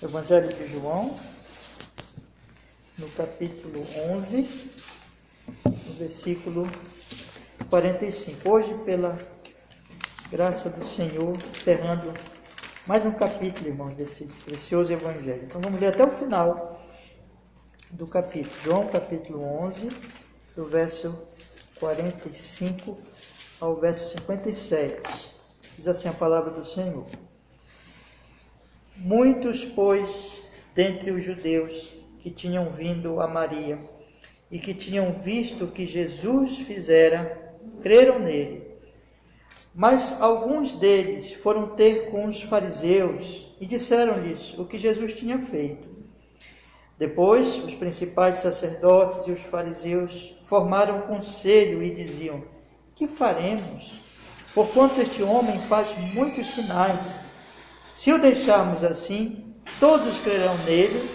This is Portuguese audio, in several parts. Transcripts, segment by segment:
Evangelho de João, no capítulo 11, no versículo 45. Hoje, pela graça do Senhor, encerrando mais um capítulo, irmãos, desse precioso Evangelho. Então vamos ler até o final do capítulo. João, capítulo 11, do verso 45 ao verso 57. Diz assim a palavra do Senhor. Muitos, pois, dentre os judeus que tinham vindo a Maria e que tinham visto o que Jesus fizera, creram nele. Mas alguns deles foram ter com os fariseus e disseram-lhes o que Jesus tinha feito. Depois, os principais sacerdotes e os fariseus formaram um conselho e diziam: que faremos? Porquanto este homem faz muitos sinais. Se o deixarmos assim, todos crerão nele,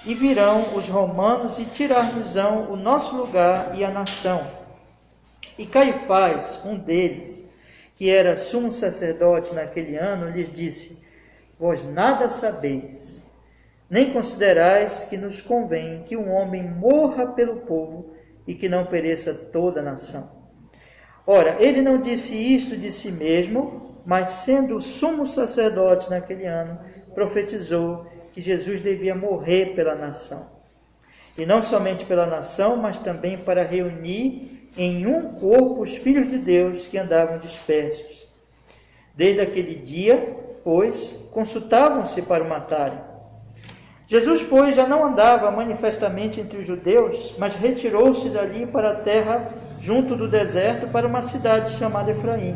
e virão os romanos e tirar-nos-ão o nosso lugar e a nação. E Caifás, um deles, que era sumo sacerdote naquele ano, lhes disse: vós nada sabeis, nem considerais que nos convém que um homem morra pelo povo e que não pereça toda a nação. Ora, ele não disse isto de si mesmo, mas sendo sumo sacerdote naquele ano, profetizou que Jesus devia morrer pela nação. E não somente pela nação, mas também para reunir em um corpo os filhos de Deus que andavam dispersos. Desde aquele dia, pois, consultavam-se para o matarem. Jesus, pois, já não andava manifestamente entre os judeus, mas retirou-se dali para a terra junto do deserto, para uma cidade chamada Efraim.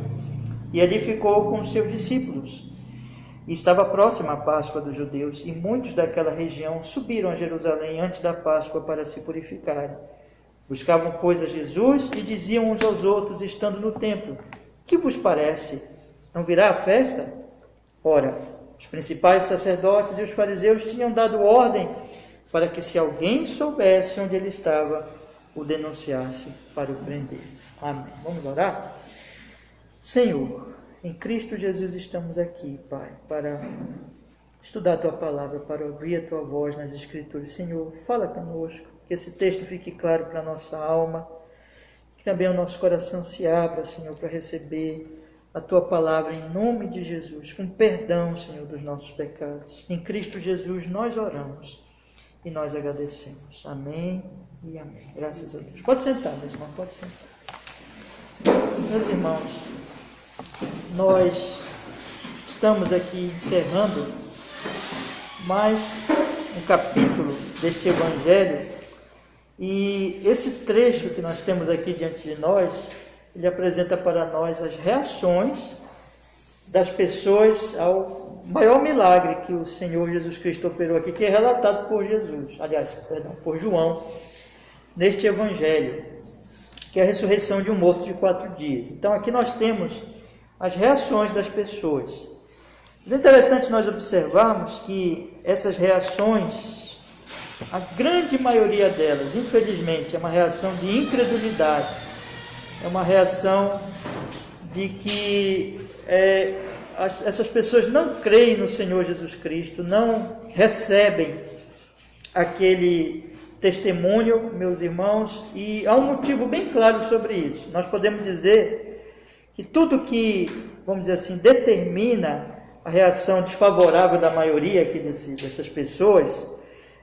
E ali ficou com os seus discípulos. E estava próxima a Páscoa dos judeus, e muitos daquela região subiram a Jerusalém antes da Páscoa para se purificarem. Buscavam, pois, a Jesus e diziam uns aos outros, estando no templo: que vos parece? Não virá a festa? Ora, os principais sacerdotes e os fariseus tinham dado ordem para que, se alguém soubesse onde ele estava, o denunciasse para o prender. Amém. Vamos orar? Senhor, em Cristo Jesus estamos aqui, Pai, para estudar a Tua palavra, para ouvir a Tua voz nas Escrituras. Senhor, fala conosco, que esse texto fique claro para a nossa alma, que também o nosso coração se abra, Senhor, para receber a Tua palavra em nome de Jesus, com perdão, Senhor, dos nossos pecados. Em Cristo Jesus nós oramos e nós agradecemos. Amém e amém. Graças a Deus. Pode sentar, meu irmão, pode sentar. Meus irmãos, nós estamos aqui encerrando mais um capítulo deste Evangelho, e esse trecho que nós temos aqui diante de nós, ele apresenta para nós as reações das pessoas ao maior milagre que o Senhor Jesus Cristo operou aqui, que é relatado por por João, neste Evangelho, que é a ressurreição de um morto de 4 dias. Então aqui nós temos as reações das pessoas. É interessante nós observarmos que essas reações, a grande maioria delas, infelizmente, é uma reação de incredulidade, é uma reação de que essas pessoas não creem no Senhor Jesus Cristo, não recebem aquele testemunho, meus irmãos, e há um motivo bem claro sobre isso. Nós podemos dizer que tudo que, vamos dizer assim, determina a reação desfavorável da maioria aqui dessas pessoas,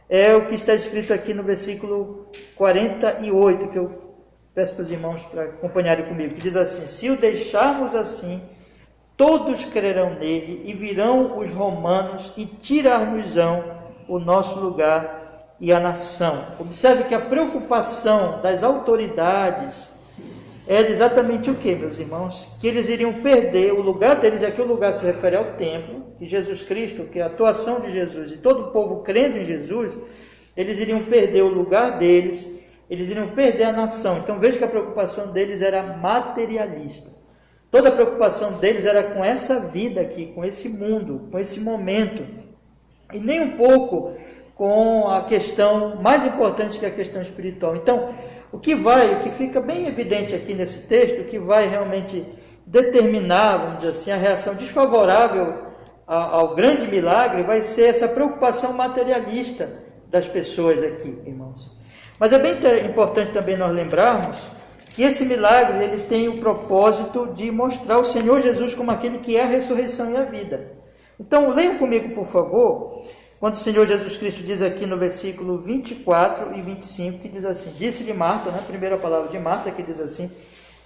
é o que está escrito aqui no versículo 48, que eu peço para os irmãos para acompanharem comigo, que diz assim: se o deixarmos assim, todos crerão nele, e virão os romanos e tirar-nos-ão o nosso lugar e a nação. Observe que a preocupação das autoridades era exatamente o que, meus irmãos? Que eles iriam perder o lugar deles, e aqui o lugar se refere ao templo, que Jesus Cristo, que a atuação de Jesus e todo o povo crendo em Jesus, eles iriam perder o lugar deles, eles iriam perder a nação. Então veja que a preocupação deles era materialista. Toda a preocupação deles era com essa vida aqui, com esse mundo, com esse momento, e nem um pouco com a questão mais importante, que é a questão espiritual. Então, o que fica bem evidente aqui nesse texto, o que vai realmente determinar, vamos dizer assim, a reação desfavorável ao grande milagre vai ser essa preocupação materialista das pessoas aqui, irmãos. Mas é bem importante também nós lembrarmos que esse milagre ele tem o propósito de mostrar o Senhor Jesus como aquele que é a ressurreição e a vida. Então, leiam comigo, por favor, quando o Senhor Jesus Cristo diz aqui no versículo 24 e 25, que diz assim: disse-lhe Marta, a primeira palavra de Marta, que diz assim,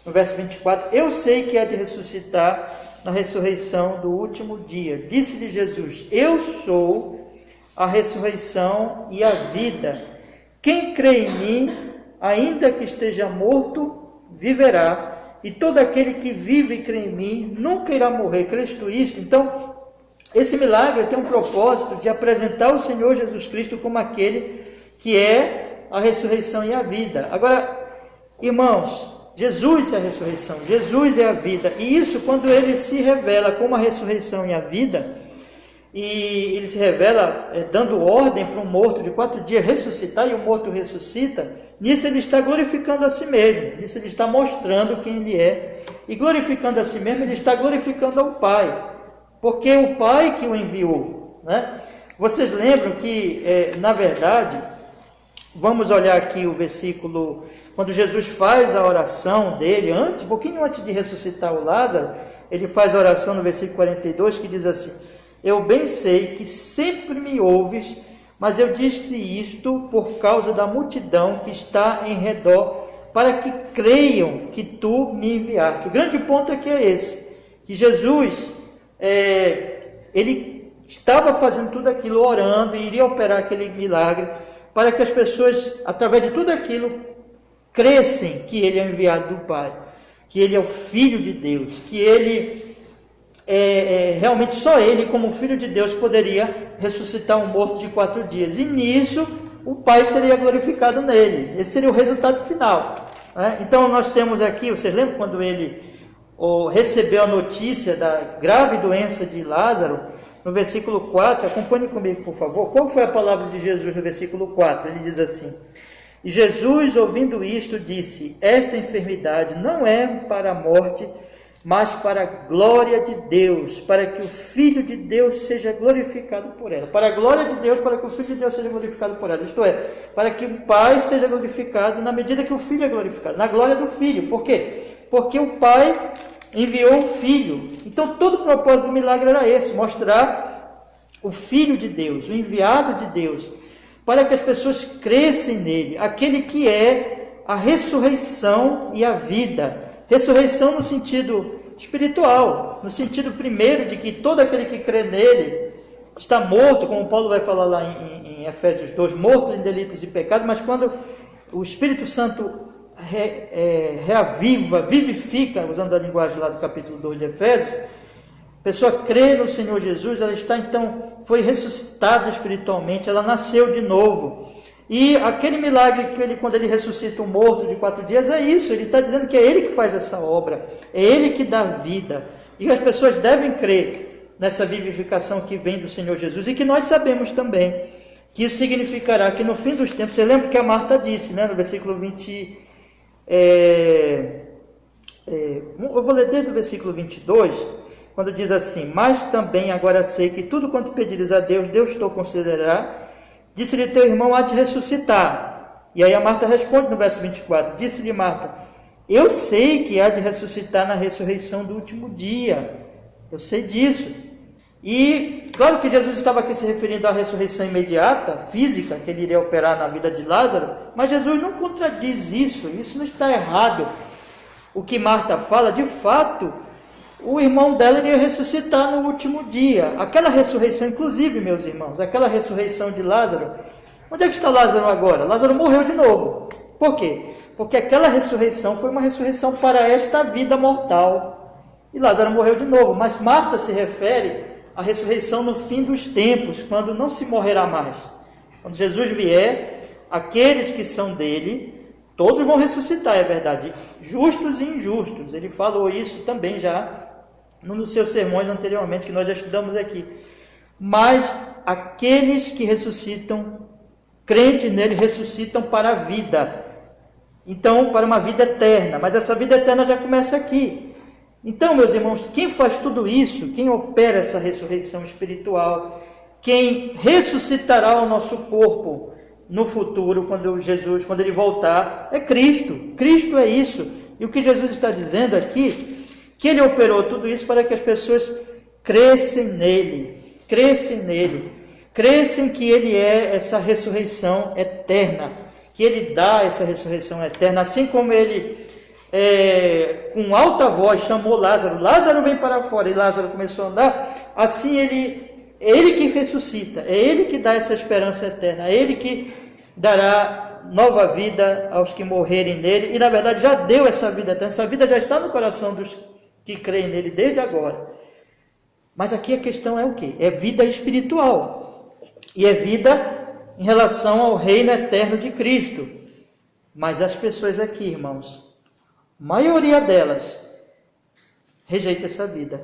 no verso 24: eu sei que há de ressuscitar na ressurreição do último dia. Disse-lhe Jesus: eu sou a ressurreição e a vida. Quem crê em mim, ainda que esteja morto, viverá. E todo aquele que vive e crê em mim, nunca irá morrer. Crês tu isto? Então, esse milagre tem um propósito de apresentar o Senhor Jesus Cristo como aquele que é a ressurreição e a vida. Agora, irmãos, Jesus é a ressurreição, Jesus é a vida. E isso, quando ele se revela como a ressurreição e a vida, e ele se revela dando ordem para um morto de 4 dias ressuscitar, e o morto ressuscita, nisso ele está glorificando a si mesmo, nisso ele está mostrando quem ele é, e glorificando a si mesmo, ele está glorificando ao Pai, porque é o Pai que o enviou, né? Vocês lembram que, na verdade, vamos olhar aqui o versículo, quando Jesus faz a oração dele, um pouquinho antes de ressuscitar o Lázaro, ele faz a oração no versículo 42, que diz assim: eu bem sei que sempre me ouves, mas eu disse isto por causa da multidão que está em redor, para que creiam que tu me enviaste. O grande ponto aqui é esse, que Jesus, ele estava fazendo tudo aquilo, orando, e iria operar aquele milagre, para que as pessoas, através de tudo aquilo, crescem que ele é enviado do Pai, que ele é o Filho de Deus, que ele realmente só ele, como Filho de Deus, poderia ressuscitar um morto de 4 dias. E nisso, o Pai seria glorificado nele. Esse seria o resultado final, né? Então, nós temos aqui, vocês lembram quando ele recebeu a notícia da grave doença de Lázaro? No versículo 4, acompanhe comigo, por favor. Qual foi a palavra de Jesus no versículo 4? Ele diz assim: e Jesus, ouvindo isto, disse: esta enfermidade não é para a morte, mas para a glória de Deus, para que o Filho de Deus seja glorificado por ela. Para a glória de Deus, para que o Filho de Deus seja glorificado por ela. Isto é, para que o Pai seja glorificado na medida que o Filho é glorificado, na glória do Filho. Por quê? Porque o Pai enviou o Filho. Então, todo o propósito do milagre era esse: mostrar o Filho de Deus, o enviado de Deus, para que as pessoas crescem nele, aquele que é a ressurreição e a vida. Ressurreição no sentido espiritual, no sentido primeiro de que todo aquele que crê nele está morto, como Paulo vai falar lá em Efésios 2, morto em delitos e pecados, mas quando o Espírito Santo reaviva, vivifica, usando a linguagem lá do capítulo 2 de Efésios, a pessoa crê no Senhor Jesus, ela está então, foi ressuscitada espiritualmente, ela nasceu de novo. E aquele milagre que quando ele ressuscita um morto de 4 dias, é isso, ele está dizendo que é ele que faz essa obra, é ele que dá vida, e as pessoas devem crer nessa vivificação que vem do Senhor Jesus, e que nós sabemos também, que isso significará que no fim dos tempos, você lembra que a Marta disse, né, no versículo 20, eu vou ler desde o versículo 22, quando diz assim: mas também agora sei que tudo quanto pedires a Deus, Deus te concederá. Disse-lhe teu irmão há de ressuscitar. E aí a Marta responde no verso 24: disse-lhe Marta: eu sei que há de ressuscitar na ressurreição do último dia. Eu sei disso. E claro que Jesus estava aqui se referindo à ressurreição imediata, física, que ele iria operar na vida de Lázaro, mas Jesus não contradiz isso não está errado. O que Marta fala, de fato, o irmão dela iria ressuscitar no último dia. Aquela ressurreição, inclusive, meus irmãos, aquela ressurreição de Lázaro, onde é que está Lázaro agora? Lázaro morreu de novo. Por quê? Porque aquela ressurreição foi uma ressurreição para esta vida mortal. E Lázaro morreu de novo. Mas Marta se refere à ressurreição no fim dos tempos, quando não se morrerá mais. Quando Jesus vier, aqueles que são dele, todos vão ressuscitar, é verdade, justos e injustos. Ele falou isso também já num dos seus sermões anteriormente, que nós já estudamos aqui. Mas aqueles que ressuscitam, crentes nele, ressuscitam para a vida. Então, para uma vida eterna. Mas essa vida eterna já começa aqui. Então, meus irmãos, quem faz tudo isso, quem opera essa ressurreição espiritual, quem ressuscitará o nosso corpo no futuro, quando ele voltar, é Cristo. Cristo é isso. E o que Jesus está dizendo aqui, que ele operou tudo isso para que as pessoas crescem nele, crescem que ele é essa ressurreição eterna, que ele dá essa ressurreição eterna, assim como ele, com alta voz, chamou Lázaro vem para fora, e Lázaro começou a andar, assim ele que ressuscita, é ele que dá essa esperança eterna, é ele que dará nova vida aos que morrerem nele, e na verdade já deu essa vida eterna, essa vida já está no coração dos que creem nele desde agora. Mas aqui a questão é o quê? É vida espiritual, e é vida em relação ao reino eterno de Cristo. Mas as pessoas aqui, irmãos, a maioria delas rejeita essa vida.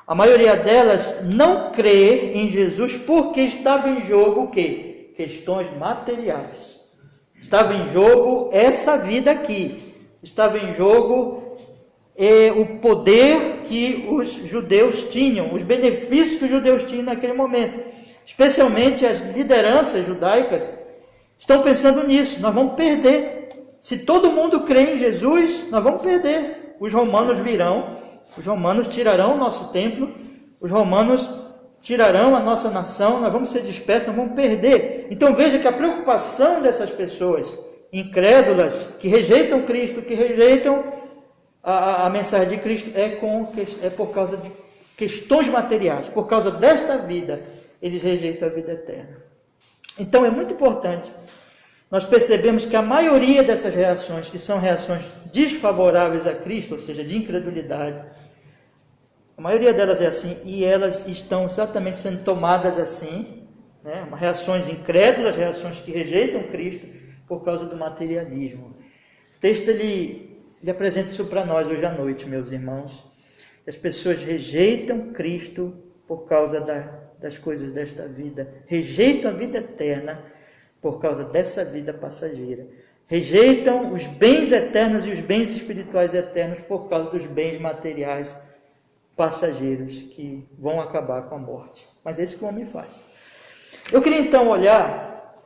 A maioria delas não crê em Jesus porque estava em jogo o quê? Questões materiais. Estava em jogo essa vida aqui. Estava em jogo o poder que os judeus tinham, os benefícios que os judeus tinham naquele momento. Especialmente as lideranças judaicas estão pensando nisso. Nós vamos perder. Se todo mundo crê em Jesus, nós vamos perder. Os romanos virão, os romanos tirarão o nosso templo, os romanos tirarão a nossa nação, nós vamos ser dispersos, nós vamos perder. Então veja que a preocupação dessas pessoas incrédulas, que rejeitam Cristo, que rejeitam a mensagem de Cristo, é por causa de questões materiais, por causa desta vida, eles rejeitam a vida eterna. Então é muito importante nós percebemos que a maioria dessas reações, que são reações desfavoráveis a Cristo, ou seja, de incredulidade, a maioria delas é assim, e elas estão exatamente sendo tomadas assim, né? Reações incrédulas, reações que rejeitam Cristo por causa do materialismo. O texto ele apresenta isso para nós hoje à noite, meus irmãos. As pessoas rejeitam Cristo por causa das coisas desta vida, rejeitam a vida eterna por causa dessa vida passageira, rejeitam os bens eternos e os bens espirituais eternos por causa dos bens materiais passageiros que vão acabar com a morte. Mas é isso que o homem faz. Eu queria então olhar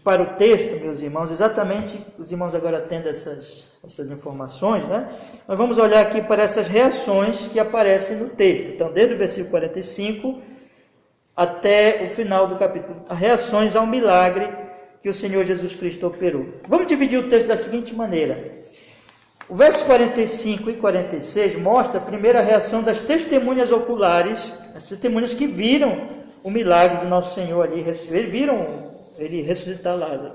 para o texto, meus irmãos, exatamente, os irmãos agora tendo essas informações, né? Nós vamos olhar aqui para essas reações que aparecem no texto. Então, desde o versículo 45 até o final do capítulo, as reações ao milagre que o Senhor Jesus Cristo operou. Vamos dividir o texto da seguinte maneira. O verso 45 e 46 mostra a primeira reação das testemunhas oculares, as testemunhas que viram o milagre de nosso Senhor ali, viram ele ressuscitar Lázaro.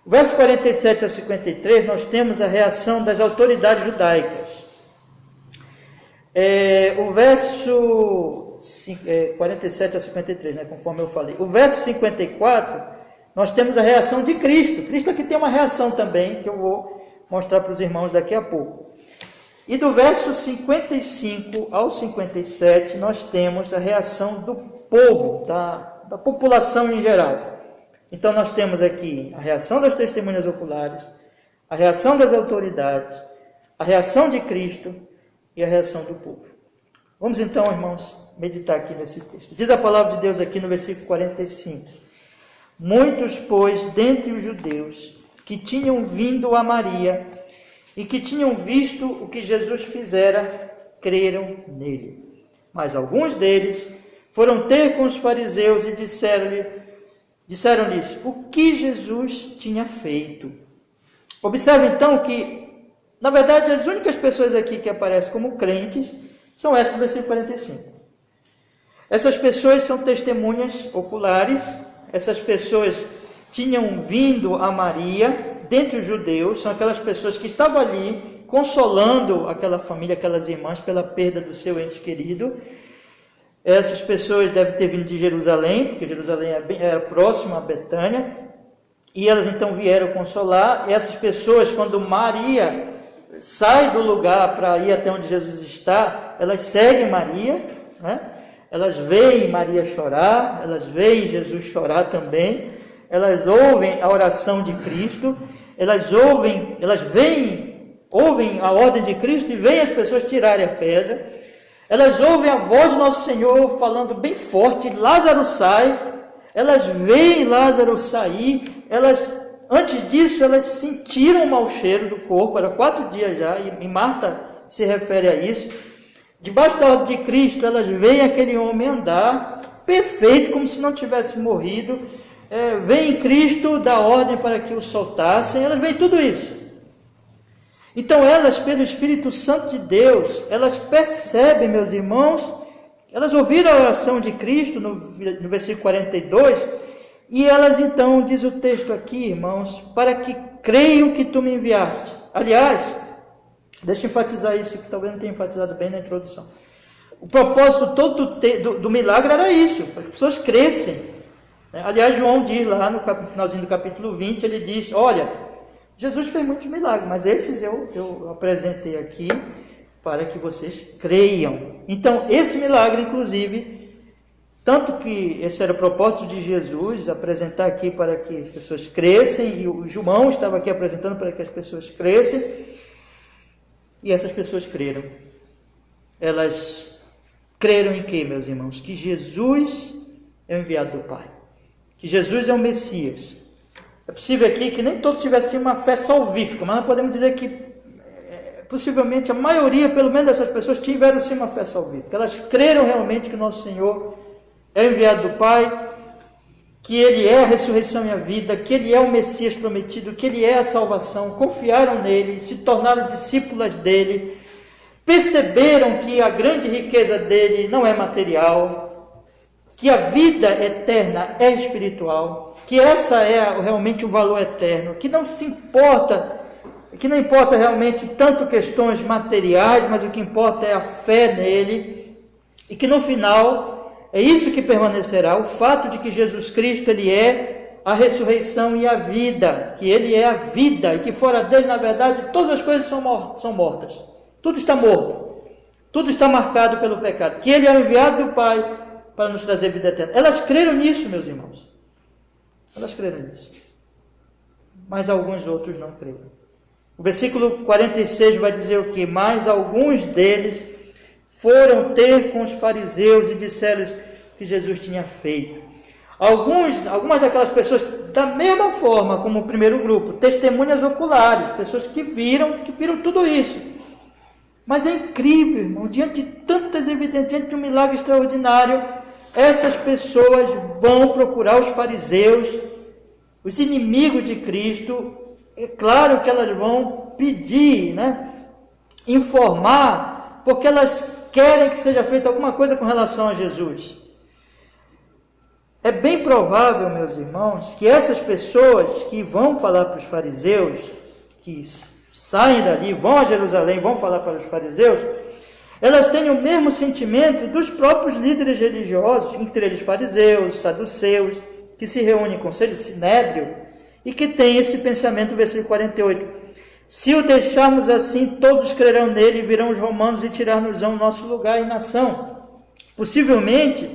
O verso 47 a 53, nós temos a reação das autoridades judaicas. O verso 47 a 53, né, conforme eu falei. O verso 54, nós temos a reação de Cristo. Cristo aqui tem uma reação também, que eu vou mostrar para os irmãos daqui a pouco. E do verso 55 ao 57, nós temos a reação do povo, da população em geral. Então nós temos aqui a reação das testemunhas oculares, a reação das autoridades, a reação de Cristo e a reação do povo. Vamos então, irmãos, meditar aqui nesse texto. Diz a palavra de Deus aqui no versículo 45. Muitos, pois, dentre os judeus que tinham vindo a Maria e que tinham visto o que Jesus fizera, creram nele. Mas alguns deles foram ter com os fariseus e disseram-lhes o que Jesus tinha feito. Observe então que, na verdade, as únicas pessoas aqui que aparecem como crentes são essas do versículo 45. Essas pessoas são testemunhas oculares. Essas pessoas tinham vindo a Maria, dentre os judeus, são aquelas pessoas que estavam ali consolando aquela família, aquelas irmãs, pela perda do seu ente querido. Essas pessoas devem ter vindo de Jerusalém, porque Jerusalém era próximo a Betânia, e elas então vieram consolar. E essas pessoas, quando Maria sai do lugar para ir até onde Jesus está, elas seguem Maria, né? Elas veem Maria chorar, elas veem Jesus chorar também, elas ouvem a oração de Cristo, elas veem ouvem a ordem de Cristo e veem as pessoas tirarem a pedra. Elas ouvem a voz do nosso Senhor falando bem forte, Lázaro sai. Elas veem Lázaro sair, antes disso, elas sentiram o mau cheiro do corpo, era 4 dias já, e Marta se refere a isso. Debaixo da ordem de Cristo, elas veem aquele homem andar, perfeito, como se não tivesse morrido. Veem Cristo dar ordem para que o soltassem, elas veem tudo isso. Então elas, pelo Espírito Santo de Deus, elas percebem, meus irmãos, elas ouviram a oração de Cristo no versículo 42, e elas então, diz o texto aqui, irmãos, para que creiam que tu me enviaste. Aliás, deixa eu enfatizar isso, que talvez não tenha enfatizado bem na introdução. O propósito todo do milagre era isso, para que as pessoas crescem. Aliás, João diz lá no finalzinho do capítulo 20, ele diz, olha, Jesus fez muitos milagres, mas esses eu apresentei aqui para que vocês creiam. Então, esse milagre, inclusive, tanto que esse era o propósito de Jesus, apresentar aqui para que as pessoas crescem, e o João estava aqui apresentando para que as pessoas crescem, e essas pessoas creram. Elas creram em quê, meus irmãos? Que Jesus é o enviado do Pai, que Jesus é o Messias. É possível aqui que nem todos tivessem uma fé salvífica, mas nós podemos dizer que possivelmente a maioria, pelo menos dessas pessoas, tiveram sim uma fé salvífica. Elas creram realmente que o nosso Senhor é o enviado do Pai, que Ele é a ressurreição e a vida, que Ele é o Messias prometido, que Ele é a salvação. Confiaram nele, se tornaram discípulas dele, perceberam que a grande riqueza dele não é material, que a vida eterna é espiritual, que essa é realmente o valor eterno, que não importa realmente tanto questões materiais, mas o que importa é a fé nele, e que no final é isso que permanecerá, o fato de que Jesus Cristo, Ele é a ressurreição e a vida, que Ele é a vida, e que fora dele, na verdade, todas as coisas são mortas, tudo está morto, tudo está marcado pelo pecado, que Ele é o enviado do Pai para nos trazer vida eterna. Elas creram nisso, meus irmãos, elas creram nisso, mas alguns outros não creram. O versículo 46 vai dizer o que? Mas alguns deles foram ter com os fariseus e disseram que Jesus tinha feito. Algumas daquelas pessoas, da mesma forma como o primeiro grupo, testemunhas oculares, pessoas que viram tudo isso. Mas é incrível, irmão, diante de tantas evidências, diante de um milagre extraordinário, essas pessoas vão procurar os fariseus, os inimigos de Cristo. É claro que elas vão pedir, informar, porque elas querem que seja feita alguma coisa com relação a Jesus. É bem provável, meus irmãos, que essas pessoas que vão falar para os fariseus, que saem dali, vão a Jerusalém, vão falar para os fariseus, elas têm o mesmo sentimento dos próprios líderes religiosos, entre eles fariseus, saduceus, que se reúnem em conselho sinédrio, e que tem esse pensamento, versículo 48. Se o deixarmos assim, todos crerão nele, e virão os romanos e tirar-nos-ão o nosso lugar e nação. Possivelmente,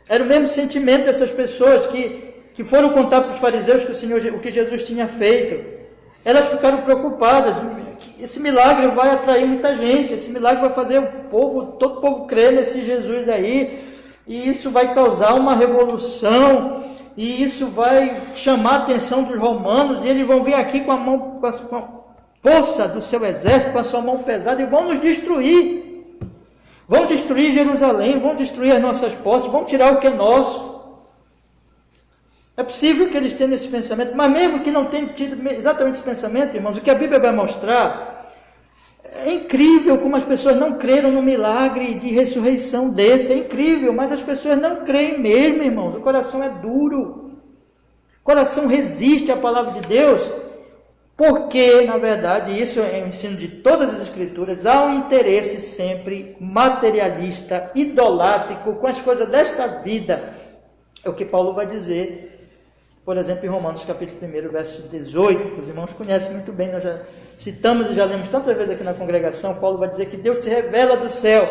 era o mesmo sentimento dessas pessoas que foram contar para os fariseus o que Jesus tinha feito. Elas ficaram preocupadas, que esse milagre vai atrair muita gente, esse milagre vai fazer todo o povo crer nesse Jesus aí, e isso vai causar uma revolução, e isso vai chamar a atenção dos romanos, e eles vão vir aqui com a força do seu exército, com a sua mão pesada, e vão nos destruir. Vão destruir Jerusalém, vão destruir as nossas posses, vão tirar o que é nosso. É possível que eles tenham esse pensamento, mas mesmo que não tenham tido exatamente esse pensamento, irmãos, o que a Bíblia vai mostrar, é incrível como as pessoas não creram no milagre de ressurreição desse, é incrível, mas as pessoas não creem mesmo, irmãos, o coração é duro, o coração resiste à palavra de Deus, porque, na verdade, isso é o ensino de todas as Escrituras, há um interesse sempre materialista, idolátrico, com as coisas desta vida, é o que Paulo vai dizer, por exemplo, em Romanos capítulo 1, verso 18, que os irmãos conhecem muito bem, nós já citamos e já lemos tantas vezes aqui na congregação. Paulo vai dizer que Deus se revela do céu,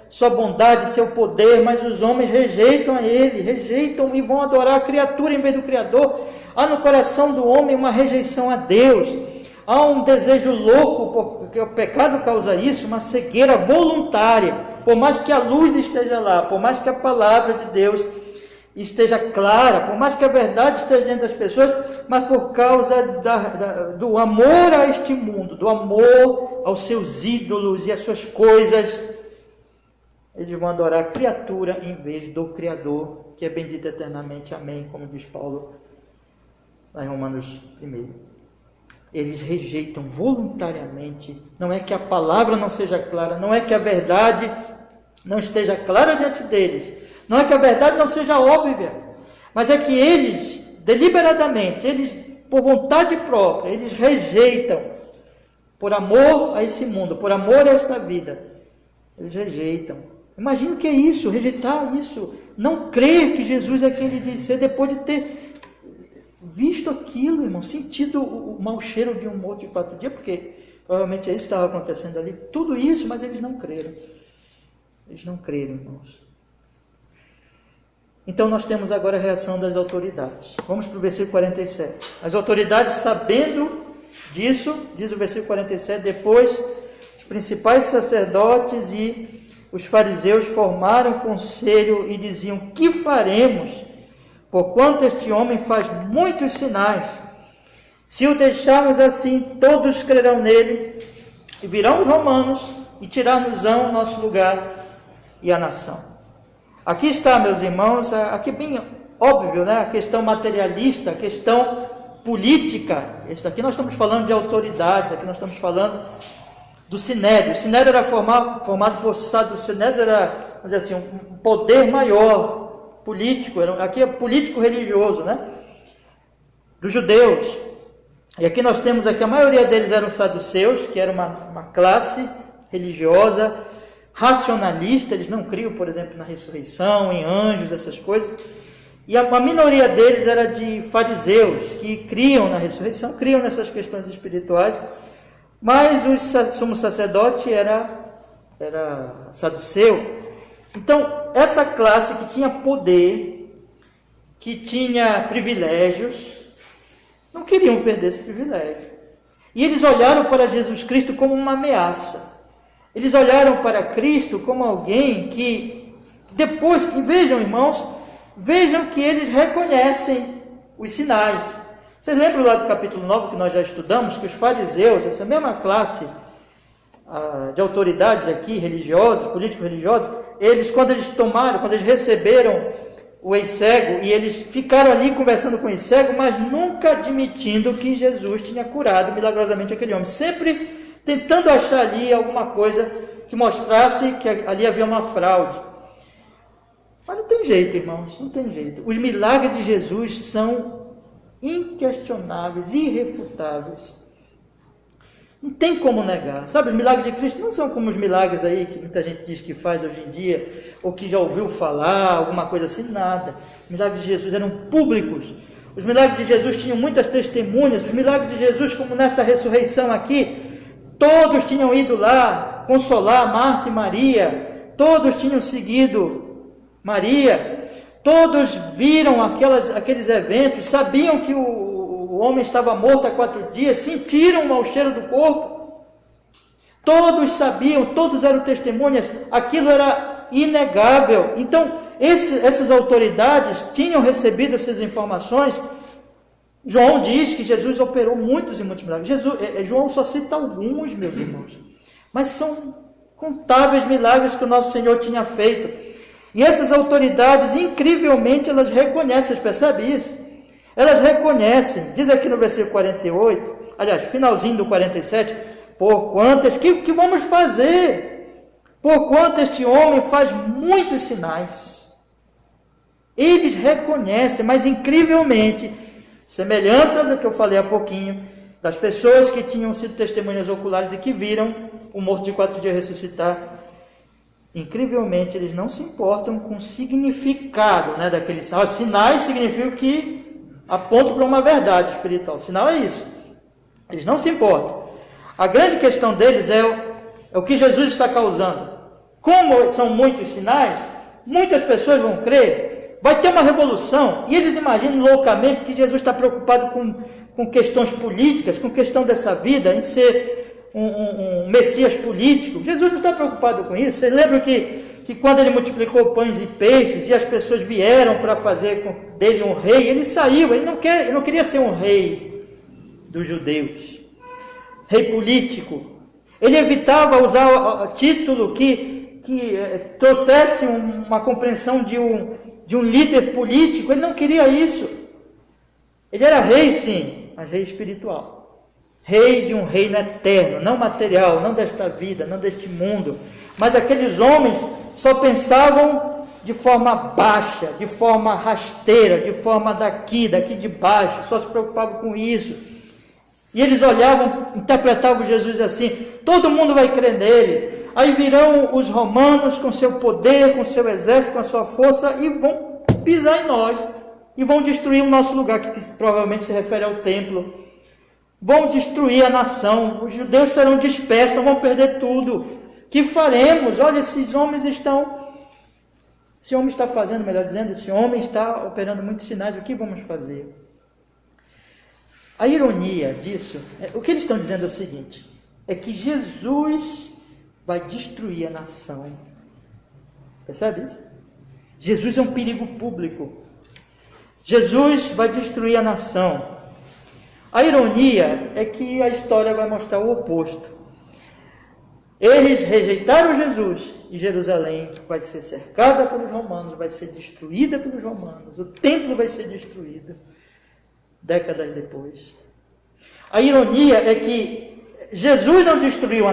sua bondade, seu poder, mas os homens rejeitam a Ele, rejeitam e vão adorar a criatura em vez do Criador. Há no coração do homem uma rejeição a Deus, há um desejo louco, porque o pecado causa isso, uma cegueira voluntária. Por mais que a luz esteja lá, por mais que a palavra de Deus esteja clara, por mais que a verdade esteja dentro das pessoas, mas por causa do amor a este mundo, do amor aos seus ídolos e às suas coisas, eles vão adorar a criatura em vez do Criador, que é bendito eternamente. Amém, como diz Paulo lá em Romanos 1. Eles rejeitam voluntariamente. Não é que a palavra não seja clara, não é que a verdade não esteja clara diante deles, não é que a verdade não seja óbvia, mas é que eles, deliberadamente, eles, por vontade própria, eles rejeitam, por amor a esse mundo, por amor a esta vida, eles rejeitam. Imagina o que é isso, rejeitar isso, não crer que Jesus é quem ele diz ser, depois de ter visto aquilo, irmão, sentido o mau cheiro de um morto de 4 dias, porque provavelmente é isso que estava acontecendo ali, tudo isso, mas eles não creram. Eles não creram, irmãos. Então nós temos agora a reação das autoridades. Vamos para o versículo 47. As autoridades, sabendo disso, diz o versículo 47, depois os principais sacerdotes e os fariseus formaram um conselho e diziam: que faremos, porquanto este homem faz muitos sinais? Se o deixarmos assim, todos crerão nele, e virão os romanos e tirar-nos-ão o nosso lugar e a nação. Aqui está, meus irmãos, aqui bem óbvio, né? A questão materialista, a questão política. Aqui nós estamos falando de autoridades, aqui nós estamos falando do Sinédrio. O Sinédrio era formado por Saduceus. O Sinédrio era, vamos dizer assim, um poder maior, político, aqui é político religioso, né? Dos judeus. E aqui nós temos aqui, a maioria deles eram saduceus, que era uma classe religiosa, racionalista, eles não criam, por exemplo, na ressurreição, em anjos, essas coisas. E a minoria deles era de fariseus, que criam na ressurreição, criam nessas questões espirituais, mas o sumo sacerdote era saduceu. Então, essa classe que tinha poder, que tinha privilégios, não queriam perder esse privilégio. E eles olharam para Jesus Cristo como uma ameaça. Eles olharam para Cristo como alguém que, depois, vejam, irmãos, vejam que eles reconhecem os sinais. Vocês lembram lá do capítulo 9 que nós já estudamos, que os fariseus, essa mesma classe de autoridades aqui, religiosas, político-religiosas, quando eles receberam o ex-cego, e eles ficaram ali conversando com o ex-cego, mas nunca admitindo que Jesus tinha curado milagrosamente aquele homem, sempre tentando achar ali alguma coisa que mostrasse que ali havia uma fraude. Mas não tem jeito, irmãos, não tem jeito. Os milagres de Jesus são inquestionáveis, irrefutáveis. Não tem como negar. Sabe, os milagres de Cristo não são como os milagres aí que muita gente diz que faz hoje em dia, ou que já ouviu falar, alguma coisa assim, nada. Os milagres de Jesus eram públicos. Os milagres de Jesus tinham muitas testemunhas. Os milagres de Jesus, como nessa ressurreição aqui, todos tinham ido lá consolar Marta e Maria, todos tinham seguido Maria, todos viram aqueles eventos, sabiam que o homem estava morto há 4 dias, sentiram o mau cheiro do corpo, todos sabiam, todos eram testemunhas, aquilo era inegável. Então, essas autoridades tinham recebido essas informações. João diz que Jesus operou muitos e muitos milagres. João só cita alguns, meus irmãos, mas são contáveis milagres que o nosso Senhor tinha feito. E essas autoridades, incrivelmente, elas reconhecem, vocês percebem isso? Elas reconhecem, diz aqui no versículo 48, aliás, finalzinho do 47, que vamos fazer? Porquanto este homem faz muitos sinais. Eles reconhecem, mas incrivelmente, semelhança do que eu falei há pouquinho, das pessoas que tinham sido testemunhas oculares e que viram o morto de 4 dias ressuscitar, incrivelmente eles não se importam com o significado, né, daqueles sinais. Sinais significam que apontam para uma verdade espiritual. Sinal é isso. Eles não se importam. A grande questão deles é o que Jesus está causando. Como são muitos sinais, muitas pessoas vão crer. vai ter uma revolução, e eles imaginam loucamente que Jesus está preocupado com questões políticas, com questão dessa vida, em ser um Messias político. Jesus não está preocupado com isso. Vocês lembram que quando ele multiplicou pães e peixes, e as pessoas vieram para fazer dele um rei, ele saiu, ele não queria ser um rei dos judeus, rei político. Ele evitava usar título que trouxesse uma compreensão de um líder político. Ele não queria isso. Ele era rei, sim, mas rei espiritual. Rei de um reino eterno, não material, não desta vida, não deste mundo. Mas aqueles homens só pensavam de forma baixa, de forma rasteira, de forma daqui de baixo, só se preocupavam com isso. E eles olhavam, interpretavam Jesus assim: todo mundo vai crer nele, aí virão os romanos com seu poder, com seu exército, com a sua força, e vão pisar em nós, e vão destruir o nosso lugar, que provavelmente se refere ao templo. Vão destruir a nação, os judeus serão dispersos, vão perder tudo. Que faremos? Olha, esse homem está fazendo, melhor dizendo, esse homem está operando muitos sinais, o que vamos fazer? A ironia disso, o que eles estão dizendo é o seguinte, é que Jesus vai destruir a nação. Percebe isso? Jesus é um perigo público. Jesus vai destruir a nação. A ironia é que a história vai mostrar o oposto. Eles rejeitaram Jesus e Jerusalém vai ser cercada pelos romanos, vai ser destruída pelos romanos, o templo vai ser destruído décadas depois. A ironia é que Jesus não destruiu a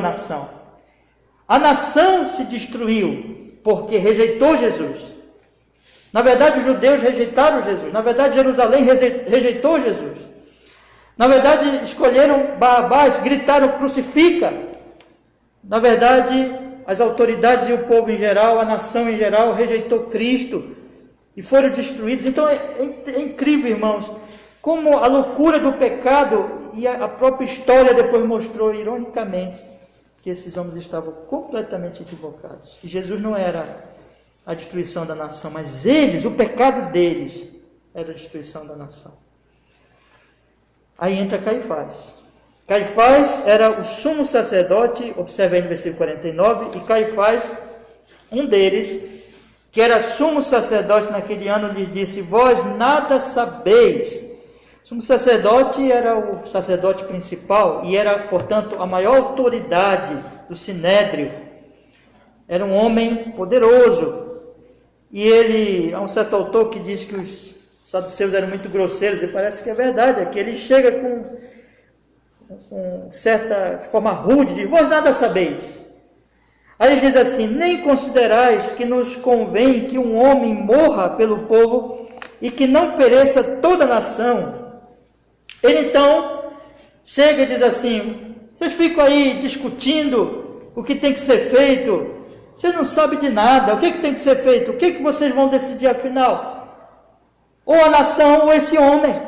nação se destruiu porque rejeitou Jesus. Na verdade, os judeus rejeitaram Jesus, na verdade, Jerusalém rejeitou Jesus. Na verdade, escolheram Barrabás, gritaram crucifica. Na verdade, as autoridades e o povo em geral, a nação em geral, rejeitou Cristo e foram destruídos. Então é incrível, irmãos, como a loucura do pecado e a própria história depois mostrou, ironicamente, que esses homens estavam completamente equivocados. E Jesus não era a destruição da nação, mas eles, o pecado deles, era a destruição da nação. Aí entra Caifás. Caifás era o sumo sacerdote, observe aí no versículo 49, e Caifás, um deles, que era sumo sacerdote naquele ano, lhes disse: vós nada sabeis. O sumo sacerdote era o sacerdote principal e era, portanto, a maior autoridade do Sinédrio. Era um homem poderoso. E ele, há um certo autor que diz que os saduceus eram muito grosseiros, e parece que é verdade, é que ele chega com certa forma rude, de vós nada sabeis. Aí ele diz assim: nem considerais que nos convém que um homem morra pelo povo e que não pereça toda a nação. Ele então chega e diz assim: vocês ficam aí discutindo o que tem que ser feito, vocês não sabem de nada, o que tem que ser feito, o que vocês vão decidir afinal? Ou a nação ou esse homem,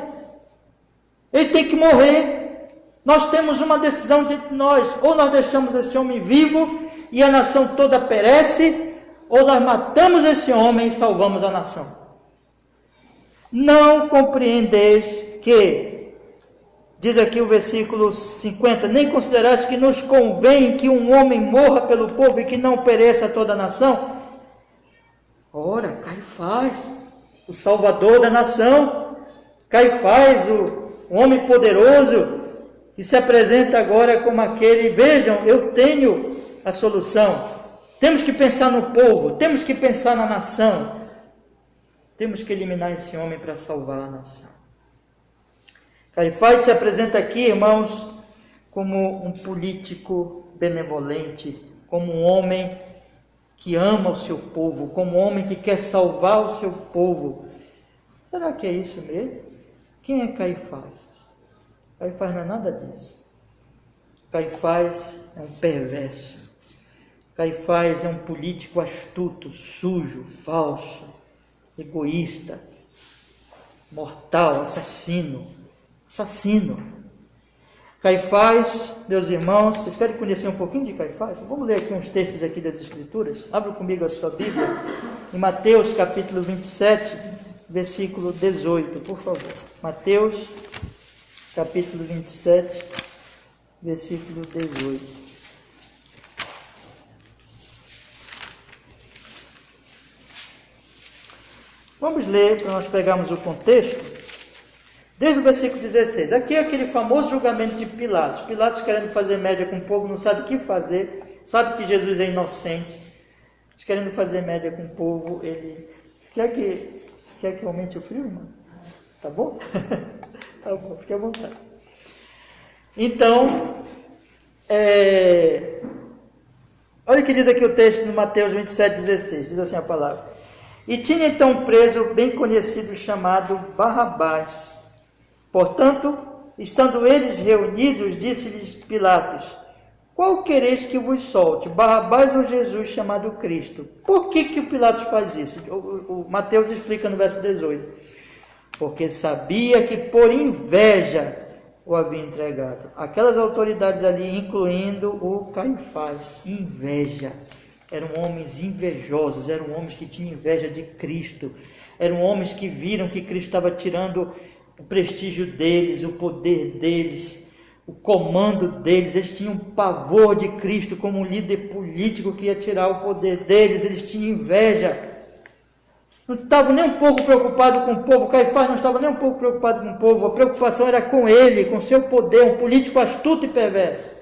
ele tem que morrer. Nós temos uma decisão de nós: ou nós deixamos esse homem vivo e a nação toda perece, ou nós matamos esse homem e salvamos a nação. Não compreendeis que, diz aqui o versículo 50, nem considerais que nos convém que um homem morra pelo povo e que não pereça toda a nação? Ora, Caifás, o salvador da nação, Caifás, o homem poderoso, que se apresenta agora como aquele: vejam, eu tenho a solução. Temos que pensar no povo, temos que pensar na nação, temos que eliminar esse homem para salvar a nação. Caifás se apresenta aqui, irmãos, como um político benevolente, como um homem que ama o seu povo, como um homem que quer salvar o seu povo. Será que é isso mesmo? Quem é Caifás? Caifás não é nada disso. Caifás é um perverso. Caifás é um político astuto, sujo, falso, egoísta, mortal, assassino. Caifás, meus irmãos, vocês querem conhecer um pouquinho de Caifás? Vamos ler aqui uns textos aqui das Escrituras. Abra comigo a sua Bíblia, em Mateus capítulo 27, versículo 18, por favor. Mateus capítulo 27, versículo 18. Vamos ler, para nós pegarmos o contexto, desde o versículo 16. Aqui é aquele famoso julgamento de Pilatos. Pilatos querendo fazer média com o povo, não sabe o que fazer, sabe que Jesus é inocente, mas querendo fazer média com o povo, ele... Quer que aumente o frio, irmão? Tá bom? Tá bom, fique à vontade. Então, olha o que diz aqui o texto no Mateus 27,16, diz assim a palavra. E tinha então preso bem conhecido chamado Barrabás. Portanto, estando eles reunidos, disse-lhes Pilatos, qual quereis que vos solte, Barrabás ou Jesus chamado Cristo? Por que o Pilatos faz isso? O Mateus explica no verso 18. Porque sabia que por inveja o havia entregado. Aquelas autoridades ali, incluindo o Caifás, inveja. Eram homens invejosos, eram homens que tinham inveja de Cristo, eram homens que viram que Cristo estava tirando o prestígio deles, o poder deles, o comando deles. Eles tinham pavor de Cristo como um líder político que ia tirar o poder deles, eles tinham inveja. Não estavam nem um pouco preocupados com o povo, Caifás não estava nem um pouco preocupado com o povo, a preocupação era com ele, com seu poder, um político astuto e perverso.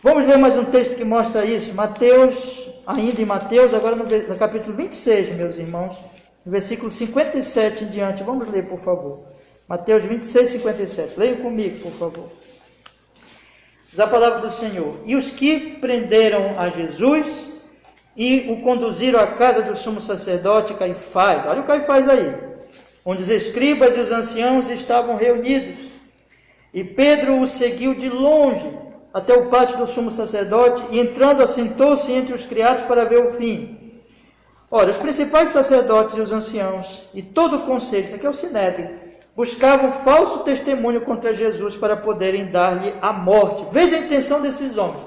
Vamos ler mais um texto que mostra isso, Mateus, ainda em Mateus, agora no capítulo 26, meus irmãos, no versículo 57 em diante, vamos ler, por favor. Mateus 26, 57, leiam comigo, por favor. Diz a palavra do Senhor, e os que prenderam a Jesus e o conduziram à casa do sumo sacerdote Caifás, olha o Caifás aí, onde os escribas e os anciãos estavam reunidos, e Pedro o seguiu de longe, até o pátio do sumo sacerdote, e entrando assentou-se entre os criados para ver o fim. Ora, os principais sacerdotes e os anciãos, e todo o conselho, isso aqui é o Sinédrio, buscavam falso testemunho contra Jesus para poderem dar-lhe a morte. Veja a intenção desses homens.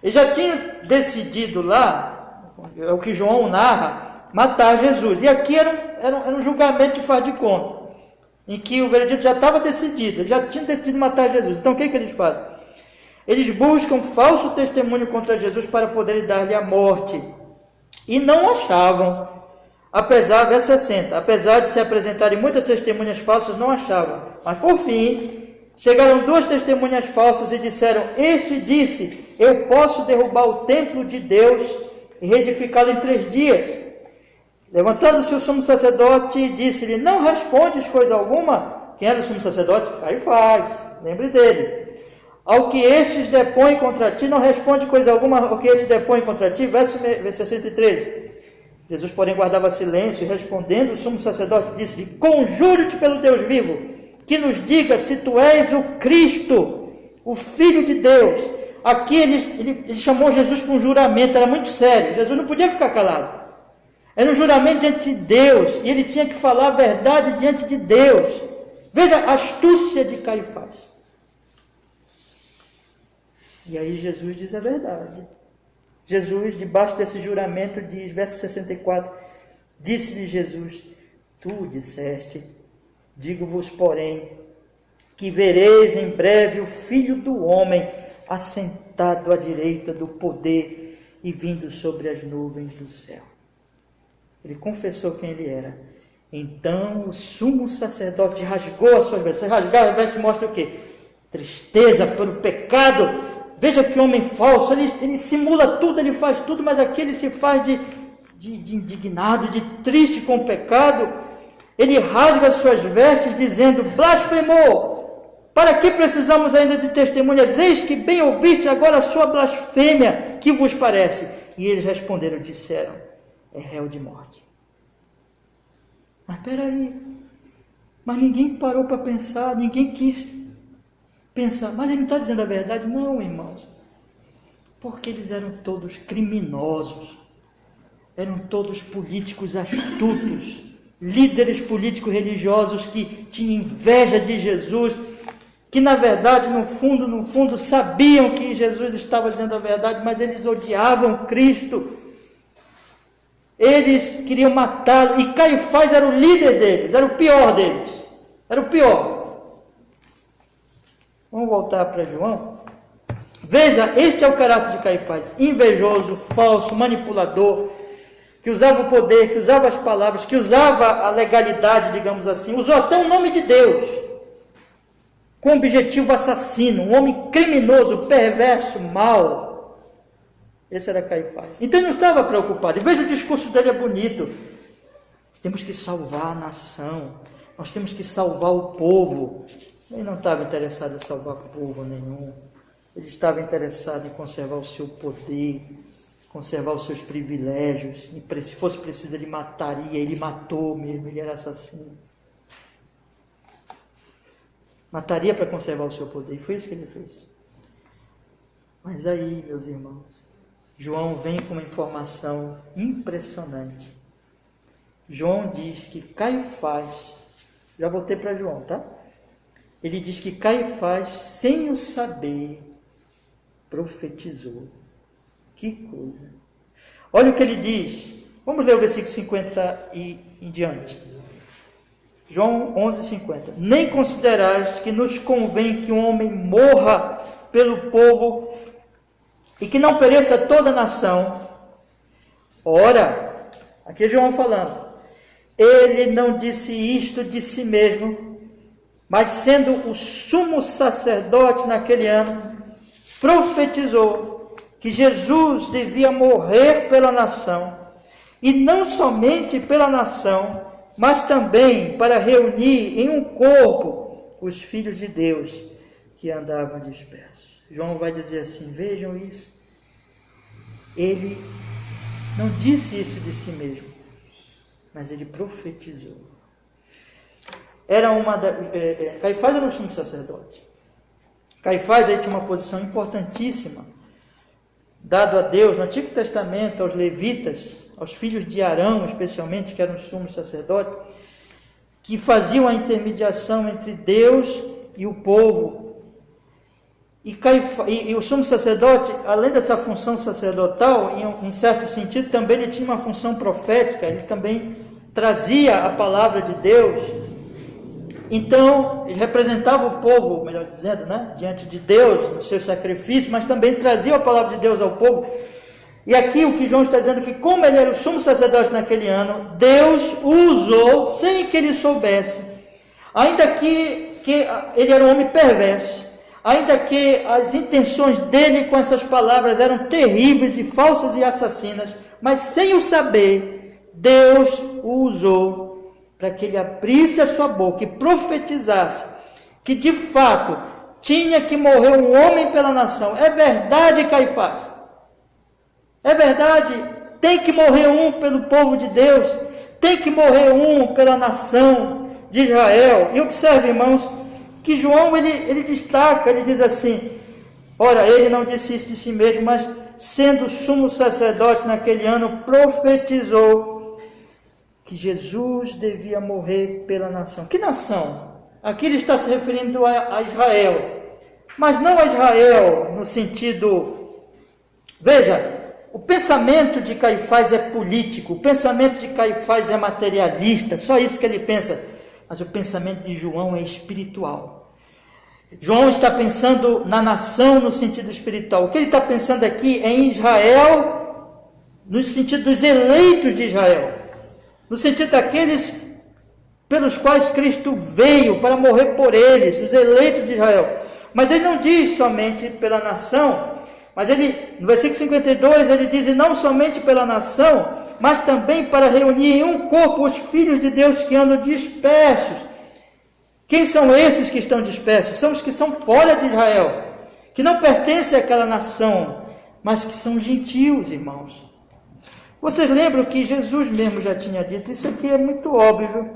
Eles já tinham decidido lá, é o que João narra, matar Jesus. E aqui era um julgamento de faz de conta, em que o veredito já estava decidido, eles já tinham decidido matar Jesus. Então o que eles fazem? Eles buscam falso testemunho contra Jesus para poderem dar-lhe a morte. E não achavam, verso 60, apesar de se apresentarem muitas testemunhas falsas, não achavam. Mas por fim, chegaram 2 testemunhas falsas e disseram, este disse, eu posso derrubar o templo de Deus e reedificá-lo em 3 dias. Levantando-se o sumo sacerdote, disse-lhe, não respondes coisa alguma? Quem era o sumo sacerdote? Caifás, lembre dele. Ao que estes depõem contra ti, não responde coisa alguma ao que estes depõem contra ti. Verso 63. Jesus, porém, guardava silêncio, e respondendo, o sumo sacerdote disse-lhe, conjuro-te pelo Deus vivo, que nos diga se tu és o Cristo, o Filho de Deus. Aqui ele chamou Jesus para um juramento, era muito sério, Jesus não podia ficar calado. Era um juramento diante de Deus, e ele tinha que falar a verdade diante de Deus. Veja a astúcia de Caifás. E aí Jesus diz a verdade. Jesus, debaixo desse juramento, diz, verso 64, disse-lhe Jesus, tu disseste, digo-vos, porém, que vereis em breve o Filho do Homem assentado à direita do poder e vindo sobre as nuvens do céu. Ele confessou quem ele era. Então o sumo sacerdote rasgou as suas vestes. Rasgar as vestes mostra o quê? Tristeza pelo pecado. Veja que homem falso, ele simula tudo, ele faz tudo, mas aqui ele se faz de indignado, de triste com o pecado. Ele rasga as suas vestes dizendo, blasfemou, para que precisamos ainda de testemunhas? Eis que bem ouviste agora a sua blasfêmia, que vos parece? E eles responderam, disseram, é réu de morte. Mas espera aí, mas ninguém parou para pensar, ninguém quis pensar, mas ele não está dizendo a verdade? Não, irmãos, porque eles eram todos criminosos, eram todos políticos astutos, líderes políticos religiosos que tinham inveja de Jesus, que na verdade, no fundo, sabiam que Jesus estava dizendo a verdade, mas eles odiavam Cristo. Eles queriam matá-lo, e Caifás era o líder deles, era o pior deles, era o pior. Vamos voltar para João. Veja, este é o caráter de Caifás: invejoso, falso, manipulador, que usava o poder, que usava as palavras, que usava a legalidade, digamos assim, usou até o nome de Deus, com objetivo assassino, um homem criminoso, perverso, mau. Esse era Caifás. Então ele não estava preocupado. E veja, o discurso dele é bonito. Nós temos que salvar a nação, nós temos que salvar o povo. Ele não estava interessado em salvar povo nenhum. Ele estava interessado em conservar o seu poder, conservar os seus privilégios. E se fosse preciso, ele mataria. Ele matou mesmo, ele era assassino. Mataria para conservar o seu poder. E foi isso que ele fez. Mas aí, meus irmãos, João vem com uma informação impressionante. João diz que Caifás, já voltei para João, tá? Ele diz que Caifás, sem o saber, profetizou. Que coisa! Olha o que ele diz. Vamos ler o versículo 50 e em diante. João 11:50. Nem considerais que nos convém que um homem morra pelo povo e que não pereça toda a nação. Ora, aqui é João falando, ele não disse isto de si mesmo, mas sendo o sumo sacerdote naquele ano, profetizou que Jesus devia morrer pela nação, e não somente pela nação, mas também para reunir em um corpo os filhos de Deus que andavam dispersos. João vai dizer assim, vejam isso. Ele não disse isso de si mesmo, mas ele profetizou. Caifás era um sumo sacerdote. Caifás aí tinha uma posição importantíssima, dado a Deus no Antigo Testamento, aos levitas, aos filhos de Arão, especialmente, que eram os sumos sacerdotes, que faziam a intermediação entre Deus e o povo. E o sumo sacerdote, além dessa função sacerdotal, em certo sentido, também ele tinha uma função profética, ele também trazia a palavra de Deus. Então, ele representava o povo, melhor dizendo, diante de Deus, no seu sacrifício, mas também trazia a palavra de Deus ao povo. E aqui o que João está dizendo é que, como ele era o sumo sacerdote naquele ano, Deus o usou sem que ele soubesse, ainda que ele era um homem perverso, ainda que as intenções dele com essas palavras eram terríveis e falsas e assassinas, mas sem o saber, Deus o usou para que ele abrisse a sua boca e profetizasse que de fato tinha que morrer um homem pela nação. É verdade, Caifás? É verdade, tem que morrer um pelo povo de Deus, tem que morrer um pela nação de Israel. E observe, irmãos, que João ele destaca, ele diz assim, ora, ele não disse isso de si mesmo, mas sendo sumo sacerdote naquele ano, profetizou que Jesus devia morrer pela nação. Que nação? Aqui ele está se referindo a Israel, mas não a Israel no sentido, veja, o pensamento de Caifás é político, o pensamento de Caifás é materialista, só isso que ele pensa. Mas o pensamento de João é espiritual. João está pensando na nação no sentido espiritual. O que ele está pensando aqui é em Israel, no sentido dos eleitos de Israel, no sentido daqueles pelos quais Cristo veio para morrer por eles, os eleitos de Israel. Mas ele não diz somente pela nação, mas ele, no versículo 52, ele diz, e não somente pela nação, mas também para reunir em um corpo os filhos de Deus que andam dispersos. Quem são esses que estão dispersos? São os que são fora de Israel, que não pertencem àquela nação, mas que são gentios, irmãos. Vocês lembram que Jesus mesmo já tinha dito, isso aqui é muito óbvio.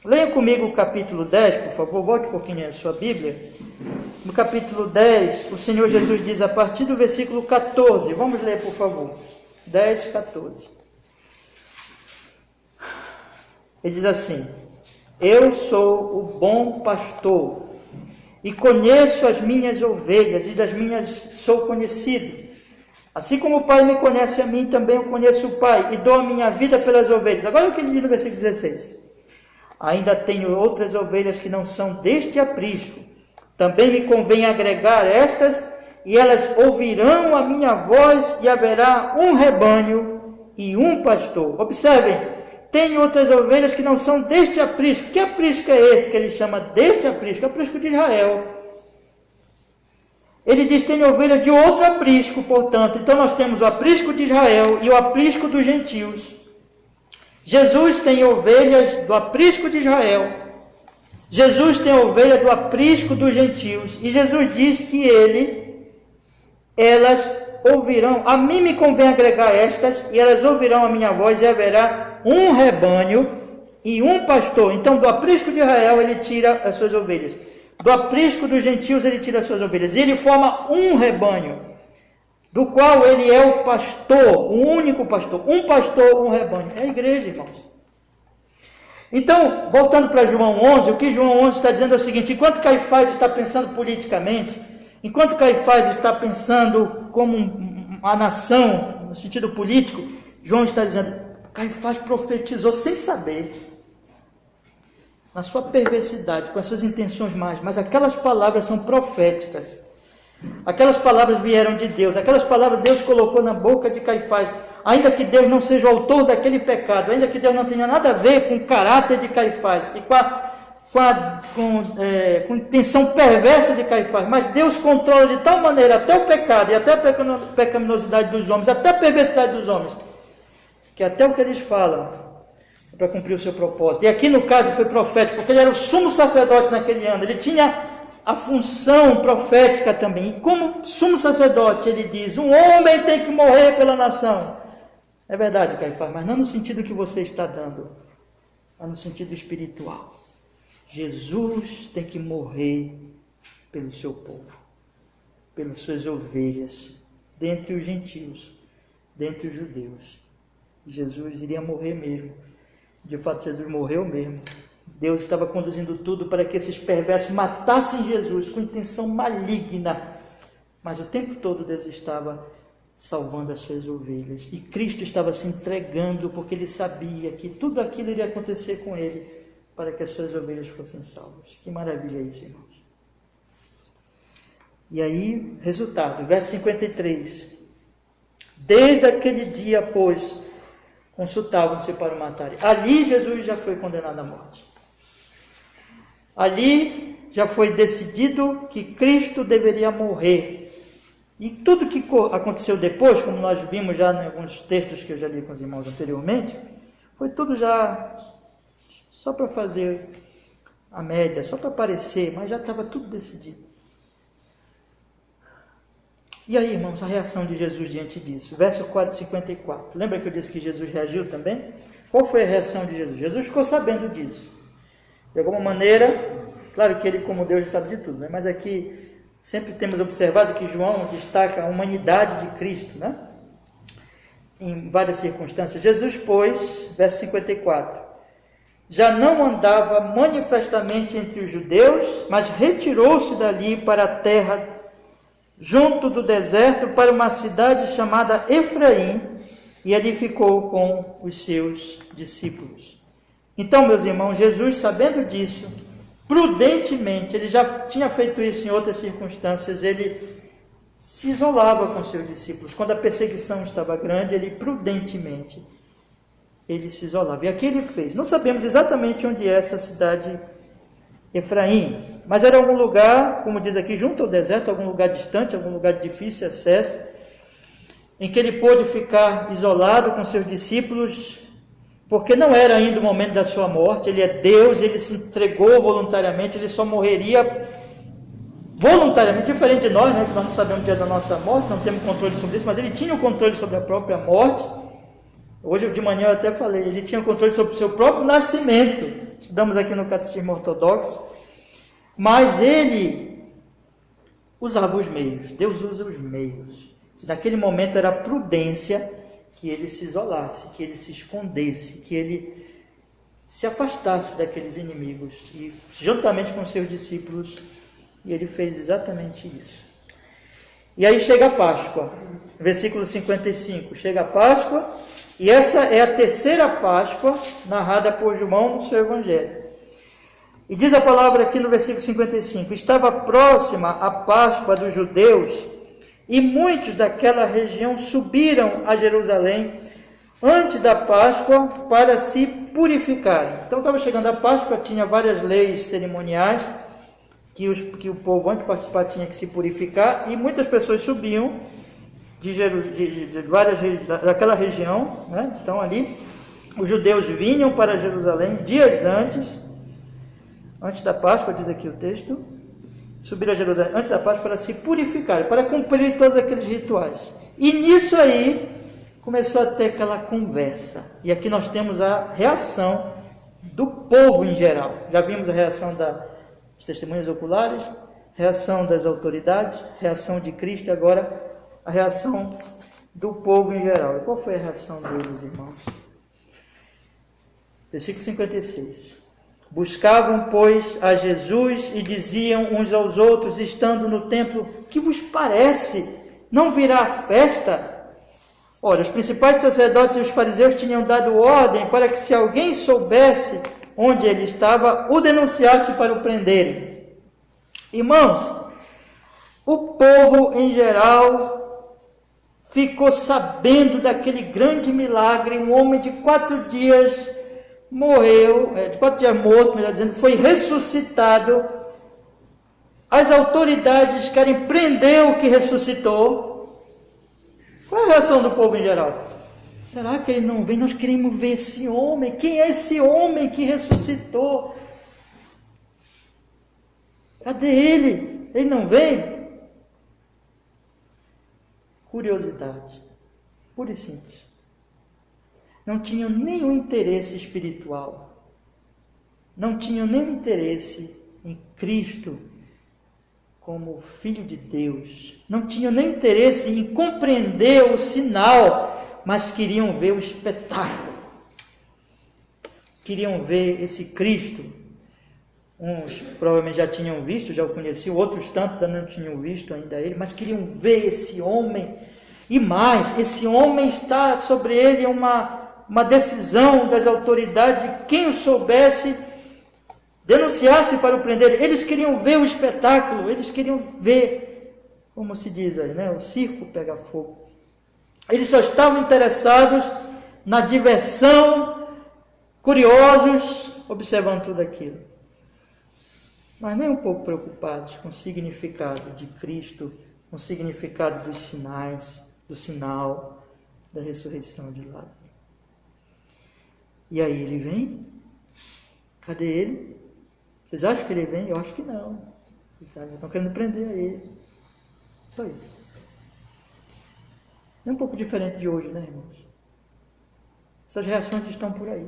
Leiam comigo o capítulo 10, por favor, volte um pouquinho a sua Bíblia. No capítulo 10, o Senhor Jesus diz, a partir do versículo 14, vamos ler, por favor, 10, 14. Ele diz assim, eu sou o bom pastor, e conheço as minhas ovelhas, e das minhas sou conhecido. Assim como o Pai me conhece a mim, também eu conheço o Pai, e dou a minha vida pelas ovelhas. Agora o que ele diz no versículo 16. Ainda tenho outras ovelhas que não são deste aprisco. Também me convém agregar estas, e elas ouvirão a minha voz, e haverá um rebanho e um pastor. Observem, tenho outras ovelhas que não são deste aprisco. Que aprisco é esse que ele chama deste aprisco? É o aprisco de Israel. Ele diz, tem ovelhas de outro aprisco, portanto. Então nós temos o aprisco de Israel e o aprisco dos gentios. Jesus tem ovelhas do aprisco de Israel. Jesus tem ovelha do aprisco dos gentios. E Jesus diz que elas ouvirão, a mim me convém agregar estas, e elas ouvirão a minha voz, e haverá um rebanho e um pastor. Então do aprisco de Israel ele tira as suas ovelhas. Do aprisco dos gentios ele tira as suas ovelhas. E ele forma um rebanho, do qual ele é o pastor, o único pastor. Um pastor, um rebanho. É a igreja, irmãos. Então, voltando para João 11, o que João 11 está dizendo é o seguinte: enquanto Caifás está pensando politicamente, enquanto Caifás está pensando como uma nação, no sentido político, João está dizendo, Caifás profetizou sem saber, na sua perversidade, com as suas intenções más, mas aquelas palavras são proféticas. Aquelas palavras vieram de Deus, aquelas palavras Deus colocou na boca de Caifás, ainda que Deus não seja o autor daquele pecado, ainda que Deus não tenha nada a ver com o caráter de Caifás e com intenção perversa de Caifás, mas Deus controla de tal maneira até o pecado e até a pecaminosidade dos homens, até a perversidade dos homens, que até o que eles falam para cumprir o seu propósito. E aqui no caso foi profético, porque ele era o sumo sacerdote naquele ano, ele tinha a função profética também, e como sumo sacerdote ele diz, um homem tem que morrer pela nação. É verdade, Caifás, mas não no sentido que você está dando, mas no sentido espiritual. Jesus tem que morrer pelo seu povo, pelas suas ovelhas, dentre os gentios, dentre os judeus. Jesus iria morrer mesmo. De fato, Jesus morreu mesmo. Deus estava conduzindo tudo para que esses perversos matassem Jesus com intenção maligna. Mas o tempo todo Deus estava salvando as suas ovelhas. E Cristo estava se entregando porque ele sabia que tudo aquilo iria acontecer com ele para que as suas ovelhas fossem salvas. Que maravilha isso, irmãos. E aí, resultado, verso 53. Desde aquele dia, pois, consultavam-se para o matarem. Ali Jesus já foi condenado à morte. Ali já foi decidido que Cristo deveria morrer. E tudo que aconteceu depois, como nós vimos já em alguns textos que eu já li com os irmãos anteriormente, foi tudo já só para fazer a média, só para aparecer, mas já estava tudo decidido. E aí, irmãos, a reação de Jesus diante disso? Verso 54. Lembra que eu disse que Jesus reagiu também? Qual foi a reação de Jesus? Jesus ficou sabendo disso. De alguma maneira, claro que ele, como Deus, já sabe de tudo, né? Mas aqui sempre temos observado que João destaca a humanidade de Cristo, né? Em várias circunstâncias. Jesus, pois, verso 54, já não andava manifestamente entre os judeus, mas retirou-se dali para a terra junto do deserto, para uma cidade chamada Efraim, e ali ficou com os seus discípulos. Então, meus irmãos, Jesus, sabendo disso, prudentemente, ele já tinha feito isso em outras circunstâncias, ele se isolava com seus discípulos. Quando a perseguição estava grande, ele prudentemente, ele se isolava. E aqui ele fez. Não sabemos exatamente onde é essa cidade Efraim, mas era algum lugar, como diz aqui, junto ao deserto, algum lugar distante, algum lugar de difícil acesso, em que ele pôde ficar isolado com seus discípulos, porque não era ainda o momento da sua morte. Ele é Deus, ele se entregou voluntariamente, ele só morreria voluntariamente, diferente de nós, né, que nós não sabemos o dia da nossa morte, não temos controle sobre isso, mas ele tinha o controle sobre a própria morte. Hoje de manhã eu até falei, ele tinha o controle sobre o seu próprio nascimento, estudamos aqui no Catecismo Ortodoxo, mas ele usava os meios, Deus usa os meios. Naquele momento era a prudência que ele se isolasse, que ele se escondesse, que ele se afastasse daqueles inimigos e, juntamente com seus discípulos, E ele fez exatamente isso. E aí chega a Páscoa, versículo 55. Chega a Páscoa, e essa é a terceira Páscoa narrada por João no seu Evangelho. E diz a palavra aqui no versículo 55: estava próxima a Páscoa dos judeus, e muitos daquela região subiram a Jerusalém antes da Páscoa para se purificarem. Então estava chegando a Páscoa, tinha várias leis cerimoniais que o povo, antes de participar, tinha que se purificar, e muitas pessoas subiam de várias daquela região, né? Então ali os judeus vinham para Jerusalém dias antes da Páscoa, diz aqui o texto, subiram a Jerusalém antes da Páscoa para se purificar, para cumprir todos aqueles rituais. E nisso aí começou a ter aquela conversa. E aqui nós temos a reação do povo em geral. Já vimos a reação dos testemunhas oculares, reação das autoridades, reação de Cristo, e agora a reação do povo em geral. E qual foi a reação deles, irmãos? Versículo 56. Buscavam, pois, a Jesus e diziam uns aos outros, estando no templo: que vos parece? Não virá a festa? Ora, os principais sacerdotes e os fariseus tinham dado ordem para que, se alguém soubesse onde ele estava, o denunciasse para o prenderem. Irmãos, o povo em geral ficou sabendo daquele grande milagre. Um homem de 4 dias morreu, de 4 dias morto, melhor dizendo, foi ressuscitado. As autoridades querem prender o que ressuscitou. Qual é a reação do povo em geral? Será que ele não vem? Nós queremos ver esse homem. Quem é esse homem que ressuscitou? Cadê ele? Ele não vem? Curiosidade, pura e simples. Não tinham nenhum interesse espiritual. Não tinham nenhum interesse em Cristo como Filho de Deus. Não tinham nem interesse em compreender o sinal, mas queriam ver o espetáculo. Queriam ver esse Cristo. Uns provavelmente já tinham visto, já o conheciam, outros tanto não tinham visto ainda ele, mas queriam ver esse homem. E mais, esse homem está sobre ele uma decisão das autoridades, de quem o soubesse, denunciasse para o prender. Eles queriam ver o espetáculo, eles queriam ver, como se diz aí, né? O circo pega fogo. Eles só estavam interessados na diversão, curiosos, observando tudo aquilo. Mas nem um pouco preocupados com o significado de Cristo, com o significado dos sinais, do sinal da ressurreição de Lázaro. E aí ele vem? Cadê ele? Vocês acham que ele vem? Eu acho que não. Estão querendo prender a ele. Só isso. É um pouco diferente de hoje, né, irmãos? Essas reações estão por aí.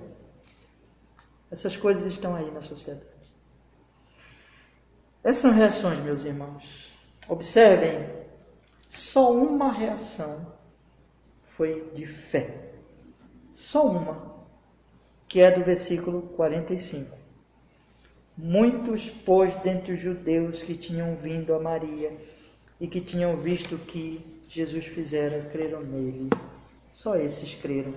Essas coisas estão aí na sociedade. Essas são reações, meus irmãos. Observem, só uma reação foi de fé. Só uma, que é do versículo 45. Muitos, pois, dentre os judeus que tinham vindo a Maria e que tinham visto o que Jesus fizera, creram nele. Só esses creram.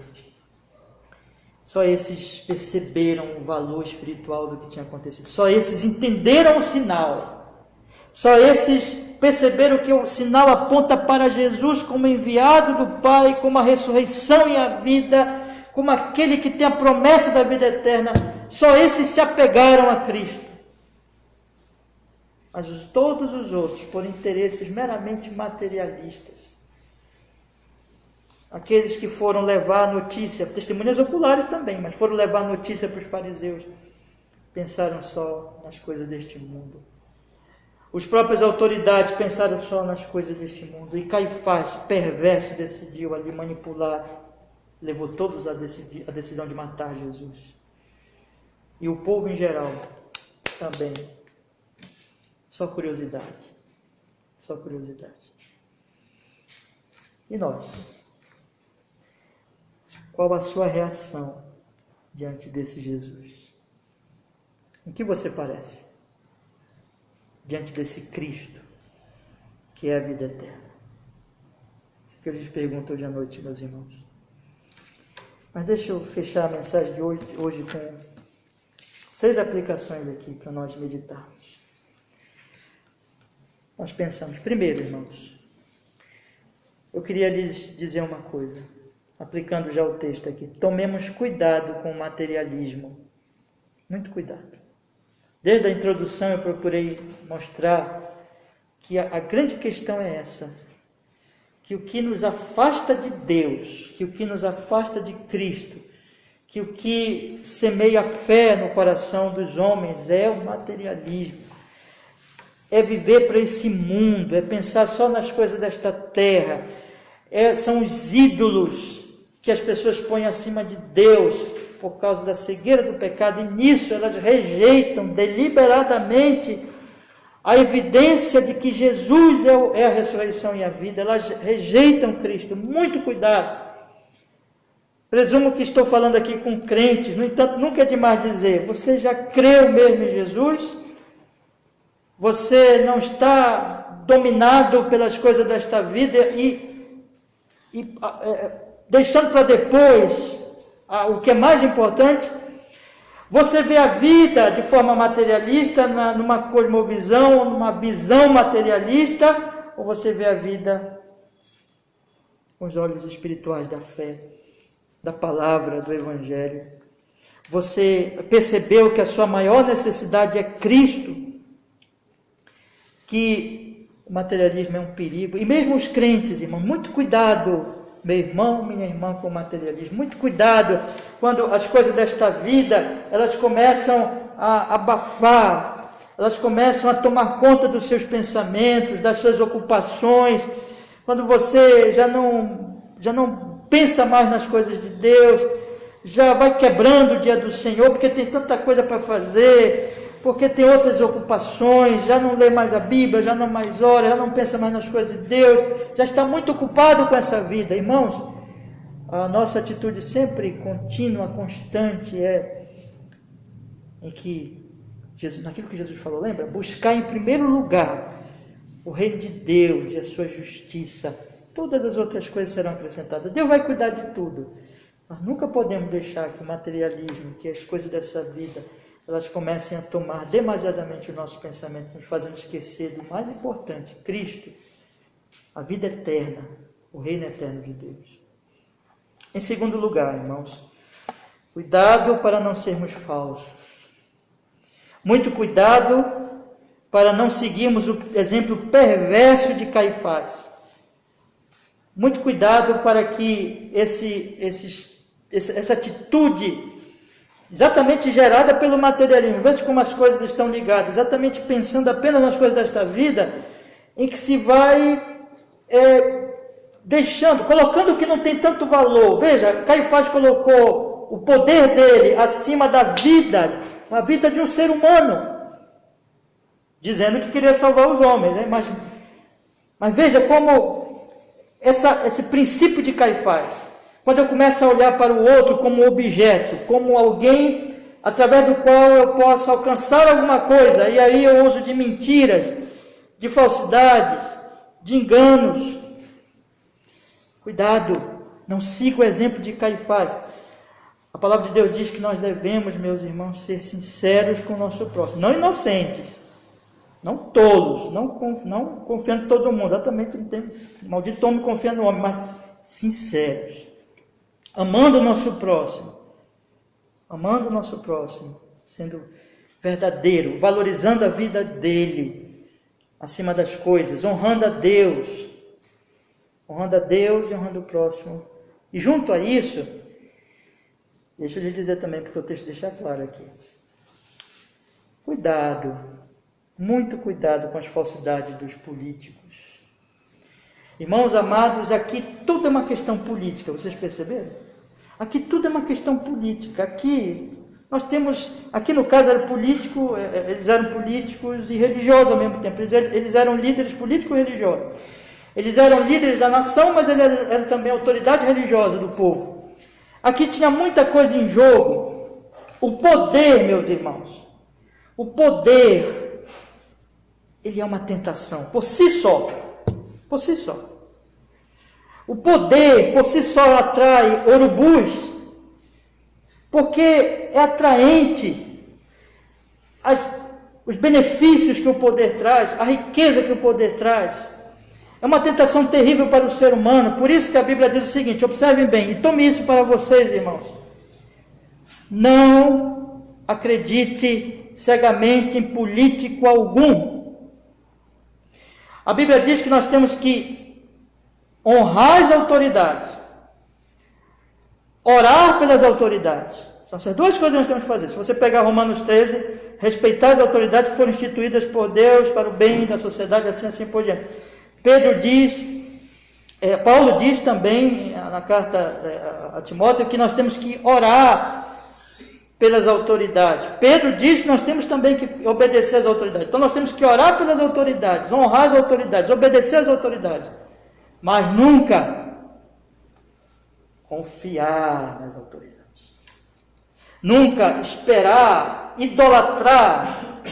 Só esses perceberam o valor espiritual do que tinha acontecido. Só esses entenderam o sinal. Só esses perceberam que o sinal aponta para Jesus como enviado do Pai, como a ressurreição e a vida, como aquele que tem a promessa da vida eterna. Só esses se apegaram a Cristo. Mas todos os outros, por interesses meramente materialistas, aqueles que foram levar notícia, testemunhas oculares também, mas foram levar notícia para os fariseus, pensaram só nas coisas deste mundo. As próprias autoridades pensaram só nas coisas deste mundo. E Caifás, perverso, decidiu ali manipular, levou todos a decisão de matar Jesus. E o povo em geral também. Só curiosidade. Só curiosidade. E nós? Qual a sua reação diante desse Jesus? Em que você parece? diante desse Cristo, que é a vida eterna? Isso que eu lhes pergunto hoje à noite, meus irmãos. Mas deixa eu fechar a mensagem de hoje com 6 aplicações aqui para nós meditarmos. Nós pensamos, primeiro, irmãos, eu queria lhes dizer uma coisa, aplicando já o texto aqui. Tomemos cuidado com o materialismo. Muito cuidado. Desde a introdução eu procurei mostrar que a grande questão é essa, que o que nos afasta de Deus, que o que nos afasta de Cristo, que o que semeia fé no coração dos homens é o materialismo, é viver para esse mundo, é pensar só nas coisas desta terra, são os ídolos que as pessoas põem acima de Deus por causa da cegueira do pecado, e nisso elas rejeitam deliberadamente a evidência de que Jesus é a ressurreição e a vida. Elas rejeitam Cristo. Muito cuidado. Presumo que estou falando aqui com crentes, no entanto, nunca é demais dizer, você já creu mesmo em Jesus? Você não está dominado pelas coisas desta vida e deixando para depois o que é mais importante? Você vê a vida de forma materialista, numa cosmovisão, numa visão materialista, ou você vê a vida com os olhos espirituais da fé, da palavra, do Evangelho? Você percebeu que a sua maior necessidade é Cristo, que o materialismo é um perigo, e mesmo os crentes, irmão, muito cuidado, meu irmão, minha irmã, com o materialismo, muito cuidado quando as coisas desta vida, elas começam a abafar, elas começam a tomar conta dos seus pensamentos, das suas ocupações, quando você já não pensa mais nas coisas de Deus, já vai quebrando o dia do Senhor, porque tem tanta coisa para fazer, porque tem outras ocupações, já não lê mais a Bíblia, já não mais ora, já não pensa mais nas coisas de Deus, já está muito ocupado com essa vida. Irmãos, a nossa atitude sempre contínua, constante, é em que, naquilo que Jesus falou, lembra? Buscar em primeiro lugar o reino de Deus e a sua justiça. Todas as outras coisas serão acrescentadas. Deus vai cuidar de tudo. Nós nunca podemos deixar que o materialismo, que as coisas dessa vida, elas comecem a tomar demasiadamente o nosso pensamento, nos fazendo esquecer do mais importante, Cristo, a vida eterna, o reino eterno de Deus. Em segundo lugar, irmãos, cuidado para não sermos falsos. Muito cuidado para não seguirmos o exemplo perverso de Caifás. Muito cuidado para que essa atitude exatamente gerada pelo materialismo, veja como as coisas estão ligadas, exatamente pensando apenas nas coisas desta vida, em que se vai colocando o que não tem tanto valor. Veja, Caifás colocou o poder dele acima da vida, a vida de um ser humano, dizendo que queria salvar os homens, né? Mas veja como esse princípio de Caifás, quando eu começo a olhar para o outro como objeto, como alguém através do qual eu posso alcançar alguma coisa, e aí eu uso de mentiras, de falsidades, de enganos. Cuidado, não siga o exemplo de Caifás. A palavra de Deus diz que nós devemos, meus irmãos, ser sinceros com o nosso próximo, não inocentes, não tolos, não confiando em todo mundo, exatamente, não tem maldito homem confiando no homem, mas sinceros. Amando o nosso próximo, sendo verdadeiro, valorizando a vida dele, acima das coisas, honrando a Deus e honrando o próximo. E junto a isso, deixa eu lhe dizer também, porque o texto deixa claro aqui, cuidado, muito cuidado com as falsidades dos políticos. Irmãos amados, aqui tudo é uma questão política, vocês perceberam? Aqui tudo é uma questão política. Aqui no caso eles eram políticos e religiosos ao mesmo tempo. Eles eram líderes políticos e religiosos. Eles eram líderes da nação, mas eles eram também autoridade religiosa do povo. Aqui tinha muita coisa em jogo. O poder, meus irmãos, o poder ele é uma tentação, por si só. Por si só. O poder, por si só, atrai urubus, porque é atraente os benefícios que o poder traz, a riqueza que o poder traz. É uma tentação terrível para o ser humano. Por isso que a Bíblia diz o seguinte, observem bem, e tome isso para vocês, irmãos. Não acredite cegamente em político algum. A Bíblia diz que nós temos que honrar as autoridades, orar pelas autoridades. São essas duas coisas que nós temos que fazer. Se você pegar Romanos 13, respeitar as autoridades que foram instituídas por Deus para o bem da sociedade, assim por diante. Paulo diz também na carta a Timóteo que nós temos que orar pelas autoridades. Pedro diz que nós temos também que obedecer às autoridades. Então nós temos que orar pelas autoridades, honrar as autoridades, obedecer às autoridades, mas nunca confiar nas autoridades. Nunca esperar, idolatrar.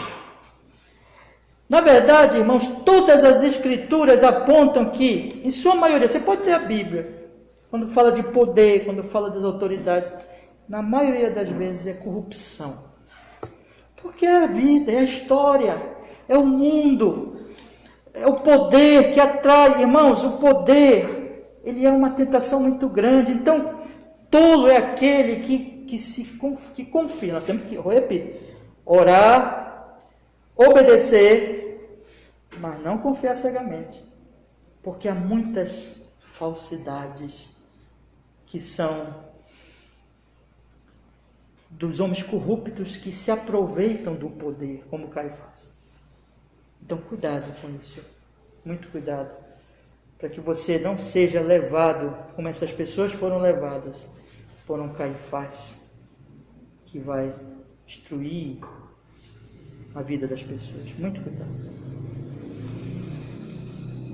Na verdade, irmãos, todas as escrituras apontam que, em sua maioria, você pode ler a Bíblia, quando fala de poder, quando fala das autoridades, na maioria das vezes é corrupção. Porque é a vida, é a história, é o mundo, é o poder que atrai. Irmãos, o poder, ele é uma tentação muito grande. Então, tolo é aquele que confia. Nós temos que, repetir, orar, obedecer, mas não confiar cegamente, porque há muitas falsidades que são dos homens corruptos que se aproveitam do poder, como Caifás. Então, cuidado com isso, muito cuidado, para que você não seja levado, como essas pessoas foram levadas, por um Caifás, que vai destruir a vida das pessoas. Muito cuidado.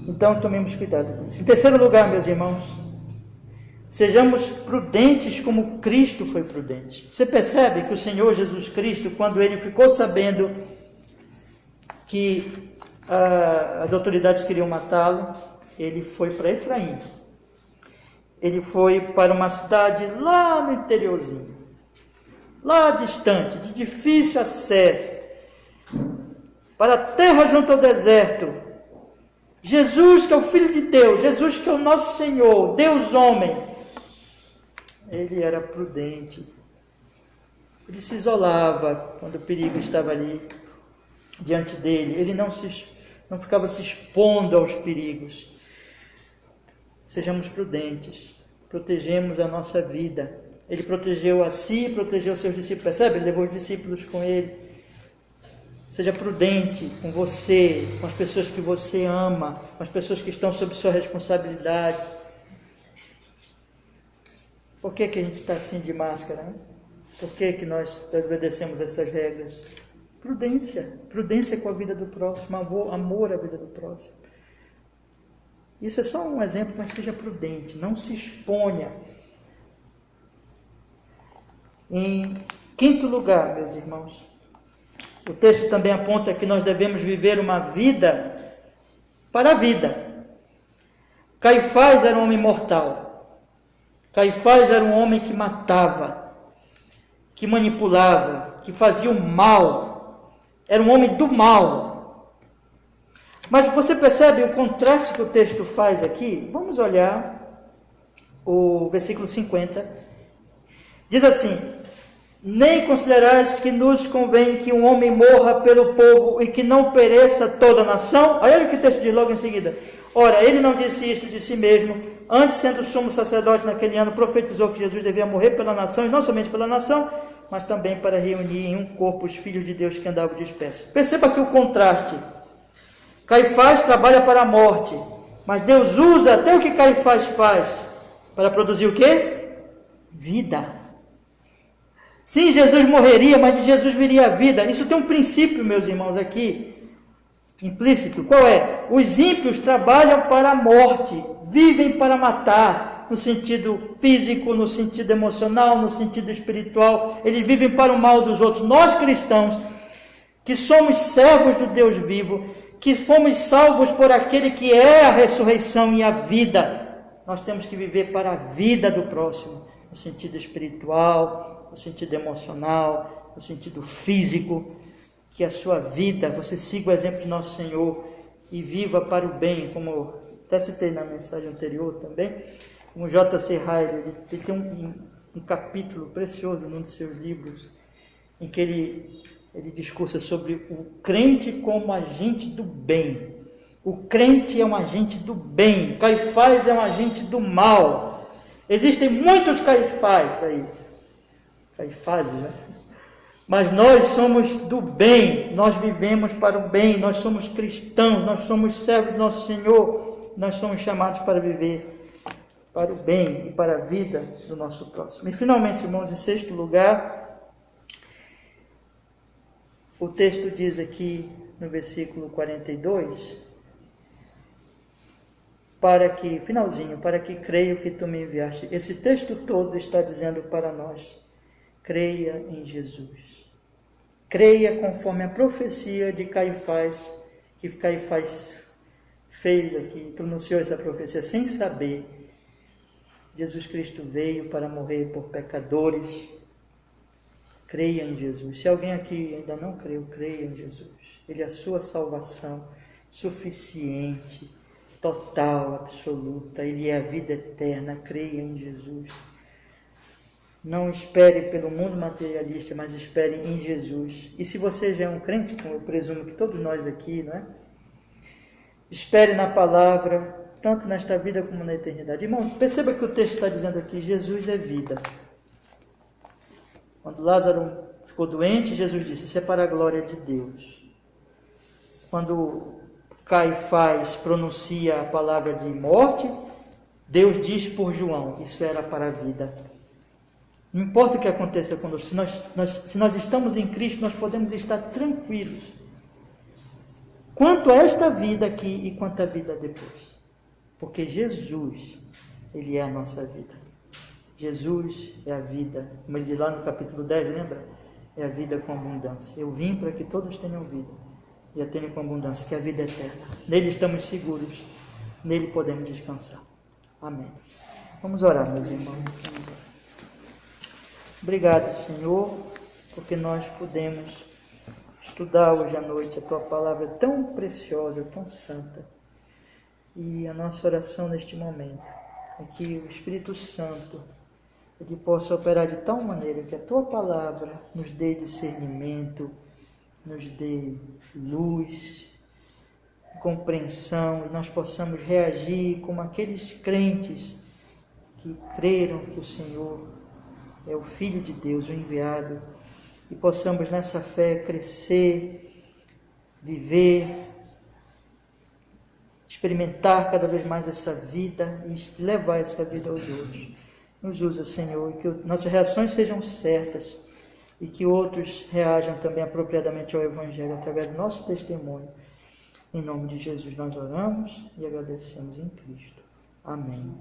Então, tomemos cuidado com isso. Em terceiro lugar, meus irmãos, sejamos prudentes como Cristo foi prudente. Você percebe que o Senhor Jesus Cristo, quando ele ficou sabendo que as autoridades queriam matá-lo, ele foi para Efraim. Ele foi para uma cidade lá no interiorzinho, lá distante, de difícil acesso, para a terra junto ao deserto. Jesus, que é o Filho de Deus, Jesus, que é o nosso Senhor, Deus homem, ele era prudente. Ele se isolava quando o perigo estava ali diante dele. Ele não ficava se expondo aos perigos. Sejamos prudentes, protegemos a nossa vida. Ele protegeu a si, protegeu os seus discípulos. Percebe? Ele levou os discípulos com ele. Seja prudente com você, com as pessoas que você ama, com as pessoas que estão sob sua responsabilidade. Por que a gente está assim de máscara? Né? Por que nós obedecemos essas regras? Prudência com a vida do próximo, amor à vida do próximo. Isso é só um exemplo, mas seja prudente, não se exponha. Em quinto lugar, meus irmãos, o texto também aponta que nós devemos viver uma vida para a vida. Caifás era um homem mortal. Caifás era um homem que matava, que manipulava, que fazia o mal. Era um homem do mal. Mas você percebe o contraste que o texto faz aqui? Vamos olhar o versículo 50. Diz assim: nem considerais que nos convém que um homem morra pelo povo e que não pereça toda a nação? Olha o que o texto diz logo em seguida. Ora, ele não disse isto de si mesmo, antes sendo sumo sacerdote naquele ano, profetizou que Jesus devia morrer pela nação, e não somente pela nação, mas também para reunir em um corpo os filhos de Deus que andavam dispersos. Perceba aqui o contraste. Caifás trabalha para a morte, mas Deus usa até o que Caifás faz para produzir o quê? Vida. Sim, Jesus morreria, mas de Jesus viria a vida. Isso tem um princípio, meus irmãos, aqui, implícito. Qual é? Os ímpios trabalham para a morte, vivem para matar, no sentido físico, no sentido emocional, no sentido espiritual. Eles vivem para o mal dos outros. Nós cristãos, que somos servos do Deus vivo, que fomos salvos por aquele que é a ressurreição e a vida. Nós temos que viver para a vida do próximo, no sentido espiritual, no sentido emocional, no sentido físico. Que a sua vida, você siga o exemplo de nosso Senhor e viva para o bem, como eu até citei na mensagem anterior também. Como J.C. Ryle, ele tem um capítulo precioso num de seus livros, em que ele discursa sobre o crente como agente do bem. O crente é um agente do bem, Caifás é um agente do mal. Existem muitos Caifás aí, Caifás, né? Mas nós somos do bem, nós vivemos para o bem, nós somos cristãos, nós somos servos do nosso Senhor, nós somos chamados para viver para o bem e para a vida do nosso próximo. E finalmente, irmãos, em sexto lugar, o texto diz aqui no versículo 42, para que creio que tu me enviaste. Esse texto todo está dizendo para nós, creia em Jesus. Creia conforme a profecia de Caifás, que Caifás fez aqui, pronunciou essa profecia sem saber. Jesus Cristo veio para morrer por pecadores. Creia em Jesus. Se alguém aqui ainda não creu, creia em Jesus. Ele é a sua salvação suficiente, total, absoluta. Ele é a vida eterna. Creia em Jesus. Não espere pelo mundo materialista, mas espere em Jesus. E se você já é um crente, como eu presumo que todos nós aqui, não é? Espere na palavra, tanto nesta vida como na eternidade. Irmãos, perceba que o texto está dizendo aqui, Jesus é vida. Quando Lázaro ficou doente, Jesus disse, isso é para a glória de Deus. Quando Caifás pronuncia a palavra de morte, Deus diz por João, isso era para a vida. Não importa o que aconteça conosco, se nós estamos em Cristo, nós podemos estar tranquilos. Quanto a esta vida aqui e quanto à vida depois. Porque Jesus, Ele é a nossa vida. Jesus é a vida. Como ele diz lá no capítulo 10, lembra? É a vida com abundância. Eu vim para que todos tenham vida. E a tenham com abundância, que é a vida eterna. Nele estamos seguros. Nele podemos descansar. Amém. Vamos orar, meus irmãos. Obrigado, Senhor, porque nós podemos estudar hoje à noite a Tua palavra tão preciosa, tão santa. E a nossa oração neste momento é que o Espírito Santo Ele possa operar de tal maneira que a Tua palavra nos dê discernimento, nos dê luz, compreensão, e nós possamos reagir como aqueles crentes que creram que o Senhor é o Filho de Deus, o enviado, e possamos nessa fé crescer, viver, experimentar cada vez mais essa vida e levar essa vida aos outros. Nos usa, Senhor, e que nossas reações sejam certas e que outros reajam também apropriadamente ao Evangelho através do nosso testemunho. Em nome de Jesus nós oramos e agradecemos em Cristo. Amém.